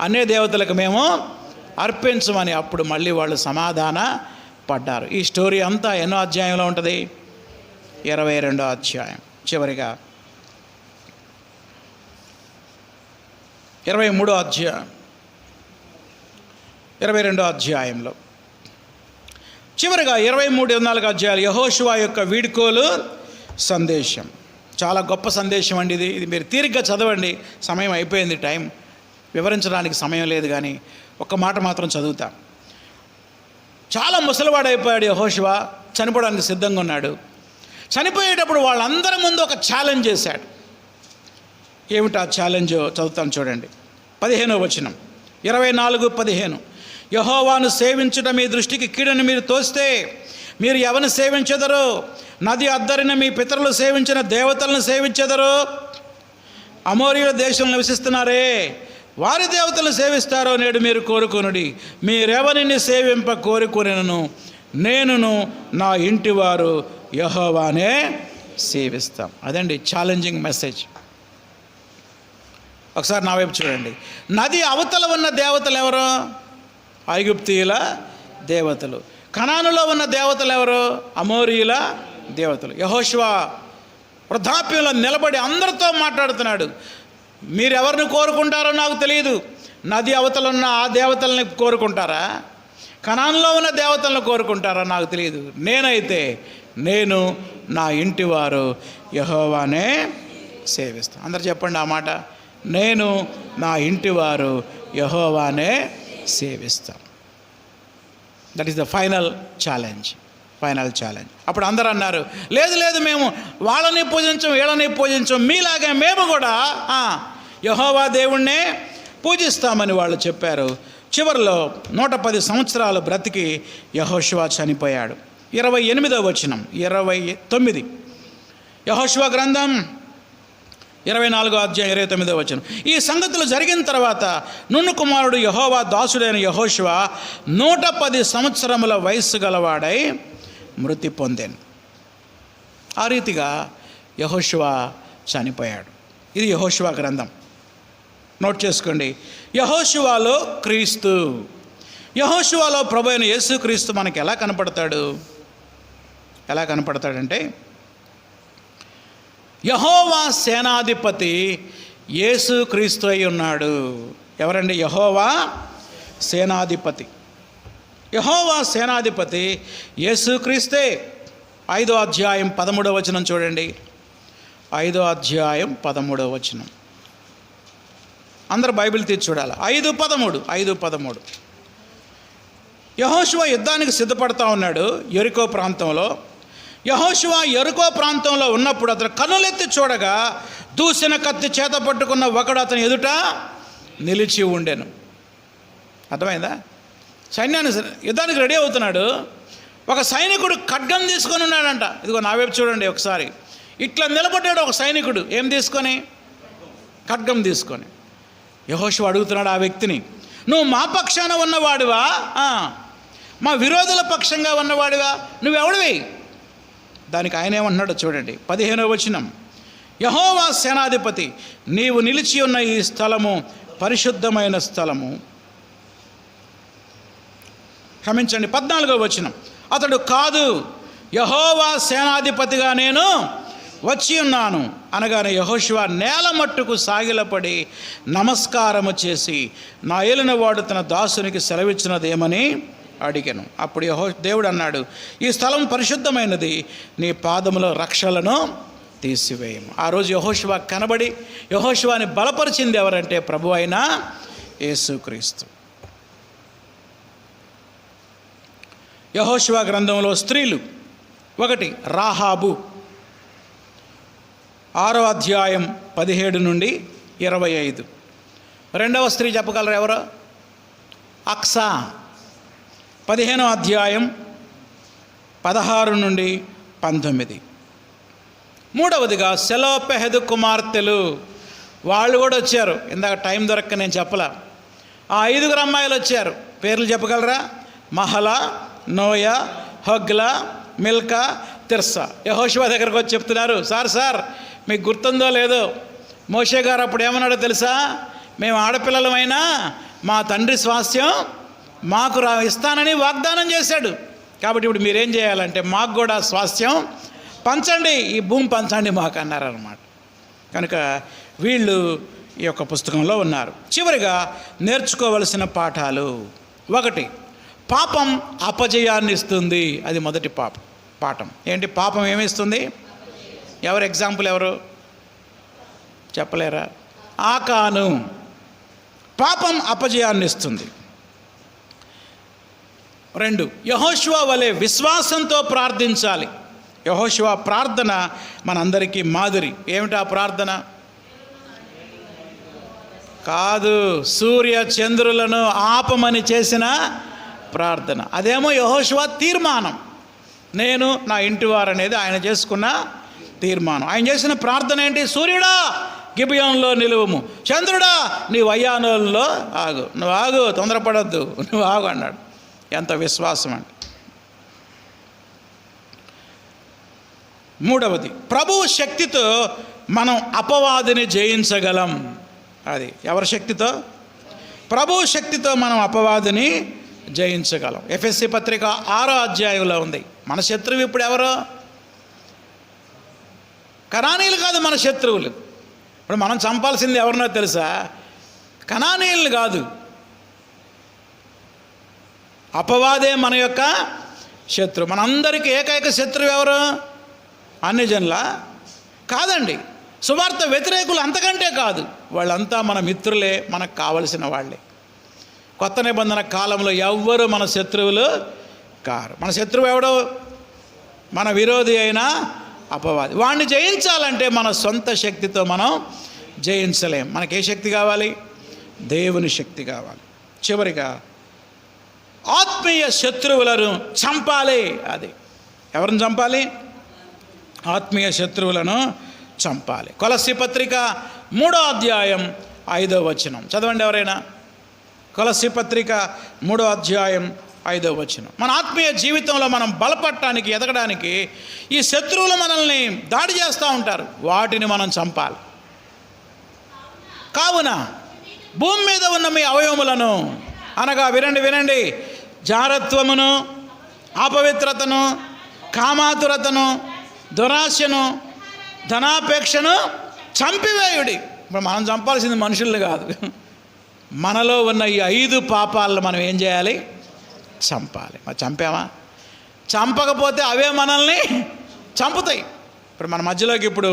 అన్య దేవతలకు మేము అర్పించమని. అప్పుడు మళ్ళీ వాళ్ళు సమాధాన పడ్డారు. ఈ స్టోరీ అంతా ఎన్నో అధ్యాయంలో ఉంటుంది? 22వ అధ్యాయం చివరిగా 23వ అధ్యాయం 22వ అధ్యాయంలో చివరిగా 23-24 అధ్యాయాలు యెహోషువ యొక్క వీడ్కోలు సందేశం. చాలా గొప్ప సందేశం అండి ఇది మీరు తీరిగ్గా చదవండి. సమయం అయిపోయింది, టైం వివరించడానికి సమయం లేదు, కానీ ఒక్క మాట మాత్రం చదువుతా. చాలా ముసలివాడైపోయాడు యెహోషువ, చనిపోవడానికి సిద్ధంగా ఉన్నాడు. చనిపోయేటప్పుడు వాళ్ళందరి ముందు ఒక ఛాలెంజ్ చేశాడు. ఏమిటి ఆ ఛాలెంజ్? చదువుతాను చూడండి. 15వ వచనం, 24:15. యెహోవాను సేవించుట మీ దృష్టికి కీడని మీరు తోస్తే మీరు ఎవరిని సేవించెదరు? నది అద్దరిన మీ పితరులు సేవించిన దేవతలను సేవించెదరు. అమోరీయుల దేశంలో నివసిస్తున్నారే, వారి దేవతలను సేవిస్తారో నేడు మీరు కోరుకొనుడి. మీరెవరిని సేవింప కోరుకొనెను, నేనును నా ఇంటివారు యెహోవానే సేవిస్తాం. అదండి ఛాలెంజింగ్ మెసేజ్. ఒకసారి నా వైపు చూడండి. నది అవతల ఉన్న దేవతలు ఎవరు? ఐగుప్తీయుల దేవతలు. కనానులో ఉన్న దేవతలు ఎవరు? అమోరీయుల దేవతలు. యెహోషువ వృద్ధాప్యంలో నిలబడి అందరితో మాట్లాడుతున్నాడు. మీరెవరిని కోరుకుంటారో నాకు తెలియదు. నది అవతల ఉన్న ఆ దేవతల్ని కోరుకుంటారా, కనానులో ఉన్న దేవతలను కోరుకుంటారా నాకు తెలియదు. నేనైతే నేను నా ఇంటివారు యెహోవానే సేవిస్తాను. అందరు చెప్పండి ఆ మాట. నేను నా ఇంటివారు యెహోవానే సేవిస్తాం. That is the final challenge. అప్పుడు అందరూ అన్నారు, లేదు మేము వాళ్ళని పూజించం, వీళ్ళని పూజించం, మీలాగా మేము కూడా యెహోవా దేవుణ్ణే పూజిస్తామని వాళ్ళు చెప్పారు. చివరిలో 110 సంవత్సరాలు బ్రతికి యెహోషువ చనిపోయాడు. 28వ వచనం, 29 యెహోషువ గ్రంథం 24వ అధ్యాయం 29వ వచనం. ఈ సంగతులు జరిగిన తర్వాత నూను కుమారుడు యెహోవా దాసుడైన యెహోషువ 110 సంవత్సరముల వయస్సు గలవాడై మృతి పొందాను. ఆ రీతిగా యెహోషువ చనిపోయాడు. ఇది యెహోషువ గ్రంథం. నోట్ చేసుకోండి. యెహోషువలో క్రీస్తు, యెహోషువలో ప్రభు అయిన యేసుక్రీస్తు మనకి ఎలా కనపడతాడంటే యెహోవా సేనాధిపతి యేసుక్రీస్తు అయి ఉన్నాడు. ఎవరండి? యెహోవా సేనాధిపతి. యెహోవా సేనాధిపతి యేసుక్రీస్తే. 5వ అధ్యాయం 13వ వచనం చూడండి. 5వ అధ్యాయం 13వ వచనం. అందరు బైబిల్ తీసి చూడాలి. 5:13 యెహోషువ యుద్ధానికి సిద్ధపడతా ఉన్నాడు యెరికో ప్రాంతంలో. యెహోషువ యెరికో ప్రాంతంలో ఉన్నప్పుడు అతను కన్నులెత్తి చూడగా దూసిన కత్తి చేత పట్టుకున్న ఒకడు అతని ఎదుట నిలిచి ఉండెను. అర్థమైందా? సైన్యాన్ని యుద్ధానికి రెడీ అవుతున్నాడు. ఒక సైనికుడు ఖడ్గం తీసుకొని ఉన్నాడంట. ఇదిగో నా వైపు చూడండి ఒకసారి. ఇట్లా నిలబడ్డాడు ఒక సైనికుడు. ఏం తీసుకొని? ఖడ్గం తీసుకొని. యెహోషువ అడుగుతున్నాడు ఆ వ్యక్తిని, నువ్వు మా పక్షాన ఉన్నవాడివా, మా విరోధుల పక్షంగా ఉన్నవాడివా, నువ్వెవడివి? దానికి ఆయన ఏమంటున్నాడో చూడండి. 15వ వచనం, యెహోవా సేనాధిపతి, నీవు నిలిచి ఉన్న ఈ స్థలము పరిశుద్ధమైన స్థలము. క్షమించండి, 14వ వచనం, అతడు కాదు, యెహోవా సేనాధిపతిగా నేను వచ్చి ఉన్నాను అనగానే యెహోషువ నేల మట్టుకు సాగిలపడి నమస్కారము చేసి, నా ఏలినవాడు తన దాసునికి సెలవిచ్చినదేమని అడిగాను. అప్పుడు దేవుడు అన్నాడు, ఈ స్థలం పరిశుద్ధమైనది, నీ పాదముల రక్షలను తీసివేయము. ఆ రోజు యెహోషువ కనబడి యెహోషువాని బలపరిచింది ఎవరంటే ప్రభు అయిన యేసుక్రీస్తు. యెహోషువ గ్రంథంలో స్త్రీలు. 1 రాహాబు, 6వ అధ్యాయం 17 నుండి 25. 2వ స్త్రీ చెప్పగలరు ఎవరో? అక్సా, 15వ అధ్యాయం 16 నుండి 19. 3వదిగా సెలోపెహెదు కుమార్తెలు, వాళ్ళు కూడా వచ్చారు. ఇందాక టైం దొరక్క నేను చెప్పలా. ఆ 5 అమ్మాయిలు వచ్చారు. పేర్లు చెప్పగలరా? మహలా, నోయా, హొగ్లా, మిల్కా, తిర్సా. యెహోషువ దగ్గరకు వచ్చి చెప్తున్నారు, సార్ మీకు గుర్తుందో లేదో, మోషే గారు అప్పుడు ఏమన్నాడో తెలుసా? మేము ఆడపిల్లలమైనా మా తండ్రి స్వాస్థ్యం మాకు ఇస్తానని వాగ్దానం చేశాడు. కాబట్టి ఇప్పుడు మీరేం చేయాలంటే మాకు కూడా స్వాస్థ్యం పంచండి, ఈ భూమి పంచండి మాకు అన్నారన్నమాట. కనుక వీళ్ళు ఈ యొక్క పుస్తకంలో ఉన్నారు. చివరిగా నేర్చుకోవలసిన పాఠాలు. 1, పాపం అపజయాన్ని ఇస్తుంది. అది మొదటి పాఠం. ఏంటి పాపం ఏమిస్తుంది? ఎవరు ఎగ్జాంపుల్ ఎవరు చెప్పలేరా? ఆకాను. పాపం అపజయాన్ని ఇస్తుంది. 2, యెహోషువ వలె విశ్వాసంతో ప్రార్థించాలి. యెహోషువ ప్రార్థన మనందరికీ మాదిరి. ఏమిటా ప్రార్థన? కాదు, సూర్య చంద్రులను ఆపమని చేసిన ప్రార్థన. అదేమో యెహోషువ తీర్మానం. నేను నా ఇంటివారు అనేది ఆయన చేసుకున్న తీర్మానం. ఆయన చేసిన ప్రార్థన ఏంటి? సూర్యుడా గిబియోనులో నిలువుము, చంద్రుడా నీ వయ్యానులో ఆగు. నువ్వు ఆగు, తొందరపడద్దు, నువ్వు ఆగు అన్నాడు. ఎంత విశ్వాసం అండి. 3వది, ప్రభువు శక్తితో మనం అపవాదిని జయించగలం. అది ఎవరి శక్తితో? ప్రభువు శక్తితో మనం అపవాదిని జయించగలం. ఎఫెసీ పత్రిక 6వ అధ్యాయంలో ఉంది. మన శత్రువు ఇప్పుడు ఎవరు? కనానీయులు కాదు మన శత్రువులు. ఇప్పుడు మనం చంపాల్సింది ఎవరినో తెలుసా? కనానీయులు కాదు, అపవాదే మన యొక్క శత్రువు. మనందరికీ ఏకైక శత్రువు ఎవరు? అన్యజనులా? కాదండి, సువార్త వ్యతిరేకులు అంతకంటే కాదు. వాళ్ళంతా మన మిత్రులే, మనకు కావలసిన వాళ్ళే. కొత్త నిబంధన కాలంలో ఎవ్వరు మన శత్రువులు కారు. మన శత్రువు ఎవడో? మన విరోధి అయినా అపవాది. వాడిని జయించాలంటే మన సొంత శక్తితో మనం జయించలేం. మనకి ఏ శక్తి కావాలి? దేవుని శక్తి కావాలి. చివరిగా ఆత్మీయ శత్రువులను చంపాలి. అది ఎవరిని చంపాలి? ఆత్మీయ శత్రువులను చంపాలి. కొలస్సీ పత్రిక 3వ అధ్యాయం 5వ వచనం చదవండి ఎవరైనా. కొలస్సీ పత్రిక 3వ అధ్యాయం 5వ వచనం. మన ఆత్మీయ జీవితంలో మనం బలపడటానికి, ఎదగడానికి ఈ శత్రువులు మనల్ని దాడి చేస్తూ ఉంటారు. వాటిని మనం చంపాలి. కావున భూమి మీద ఉన్న మీ అవయవములను, అనగా వినండి, జారత్వమును, అపవిత్రతను, కామాతురతను, దురాశను, ధనాపేక్షను చంపివేయుడి. ఇప్పుడు మనం చంపాల్సింది మనుషుల్ని కాదు. మనలో ఉన్న ఈ 5 పాపాలను మనం ఏం చేయాలి? చంపాలి. మరి చంపామా? చంపకపోతే అవే మనల్ని చంపుతాయి. ఇప్పుడు మన మధ్యలోకి ఇప్పుడు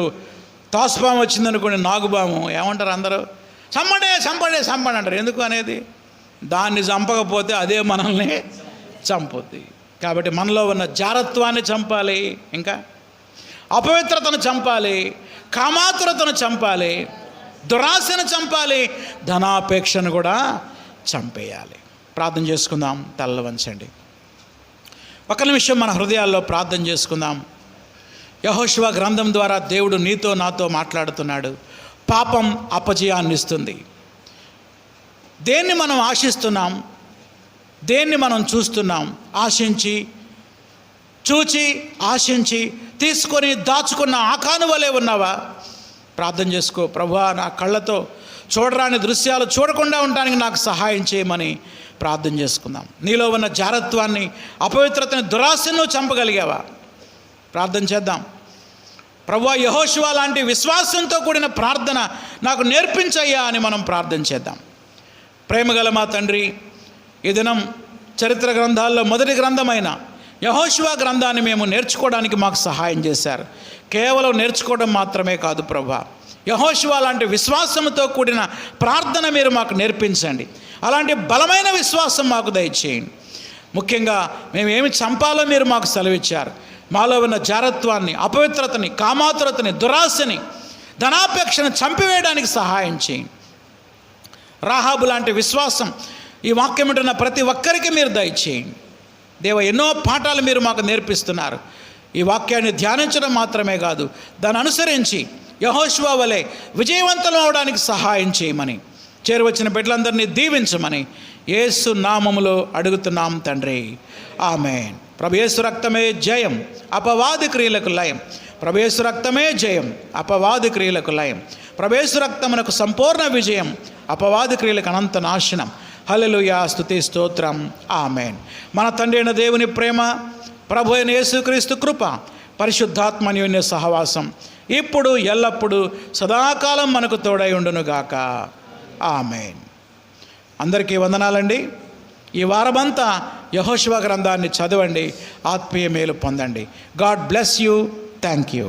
తోసపాము వచ్చిందనుకోండి, నాగుపాము, ఏమంటారు అందరూ? చంపండి అంటారు. ఎందుకు అనేది? దాన్ని చంపకపోతే అదే మనల్ని చంపుద్ది. కాబట్టి మనలో ఉన్న జారత్వాన్ని చంపాలి, ఇంకా అపవిత్రతను చంపాలి, కామాతురతను చంపాలి, దురాశను చంపాలి, ధనాపేక్షను కూడా చంపేయాలి. ప్రార్థన చేసుకుందాం. తలలు వంచండి. ఒక నిమిషం మన హృదయాల్లో ప్రార్థన చేసుకుందాం. యెహోషువ గ్రంథం ద్వారా దేవుడు నీతో నాతో మాట్లాడుతున్నాడు. పాపం అపజయాన్ని ఇస్తుంది. దేన్ని మనం ఆశిస్తున్నాం, దేన్ని మనం చూస్తున్నాం? చూచి ఆశించి తీసుకొని దాచుకున్న ఆకాను వలె ఉన్నావా? ప్రార్థన చేసుకో. ప్రభువా, నా కళ్ళతో చూడరాని దృశ్యాలు చూడకుండా ఉండడానికి నాకు సహాయం చేయమని ప్రార్థన చేసుకుందాం. నీలో ఉన్న జారత్వాన్ని, అపవిత్రతని, దురాశను చంపగలిగావా? ప్రార్థన చేద్దాం. ప్రభువా, యెహోషువ లాంటి విశ్వాసంతో కూడిన ప్రార్థన నాకు నేర్పించయ్యా అని మనం ప్రార్థన చేద్దాం. ప్రేమగల మా తండ్రి, ఈ దినం చరిత్ర గ్రంథాల్లో మొదటి గ్రంథమైన యెహోషువ గ్రంథాన్ని మేము నేర్చుకోవడానికి మాకు సహాయం చేశారు. కేవలం నేర్చుకోవడం మాత్రమే కాదు ప్రభువా, యెహోషువ లాంటి విశ్వాసంతో కూడిన ప్రార్థన మీరు మాకు నేర్పించండి. అలాంటి బలమైన విశ్వాసం మాకు దయచేయండి. ముఖ్యంగా మేము ఏమి చంపాలో మీరు మాకు సెలవిచ్చారు. మాలో ఉన్న జారత్వాన్ని, అపవిత్రతని, కామాతురతని, దురాశని, ధనాపేక్షను చంపివేయడానికి సహాయం చేయండి. రాహాబు లాంటి విశ్వాసం ఈ వాక్యం వింటున్న ప్రతి ఒక్కరికి మీరు దయచేయండి. దేవ, ఎన్నో పాఠాలు మీరు మాకు నేర్పిస్తున్నారు. ఈ వాక్యాన్ని ధ్యానించడం మాత్రమే కాదు, దాన్ని అనుసరించి యెహోషువ వలె విజయవంతం అవడానికి సహాయం చేయమని, చేరువచ్చిన బిడ్డలందరినీ దీవించమని యేసు నామములో అడుగుతున్నాం తండ్రి. ఆమేన్. ప్రభు యేసు రక్తమే జయం, అపవాది క్రియలకు లయం. ప్రభు యేసు రక్తమే జయం, అపవాది క్రియలకు లయం. ప్రభు యేసు రక్తమునకు సంపూర్ణ విజయం, అపవాది క్రియలకు అనంత నాశనం. హల్లెలూయా, స్తుతి స్తోత్రం. ఆమేన్. మన తండ్రి అయిన దేవుని ప్రేమ, ప్రభు అయిన యేసుక్రీస్తు కృప, పరిశుద్ధాత్మ అన్యోన్య సహవాసం ఇప్పుడు ఎల్లప్పుడూ సదాకాలం మనకు తోడై ఉండునుగాక. ఆమేన్. అందరికీ వందనాలండి. ఈ వారమంతా యెహోషువ గ్రంథాన్ని చదవండి, ఆత్మీయ మేలు పొందండి. God bless you. Thank you.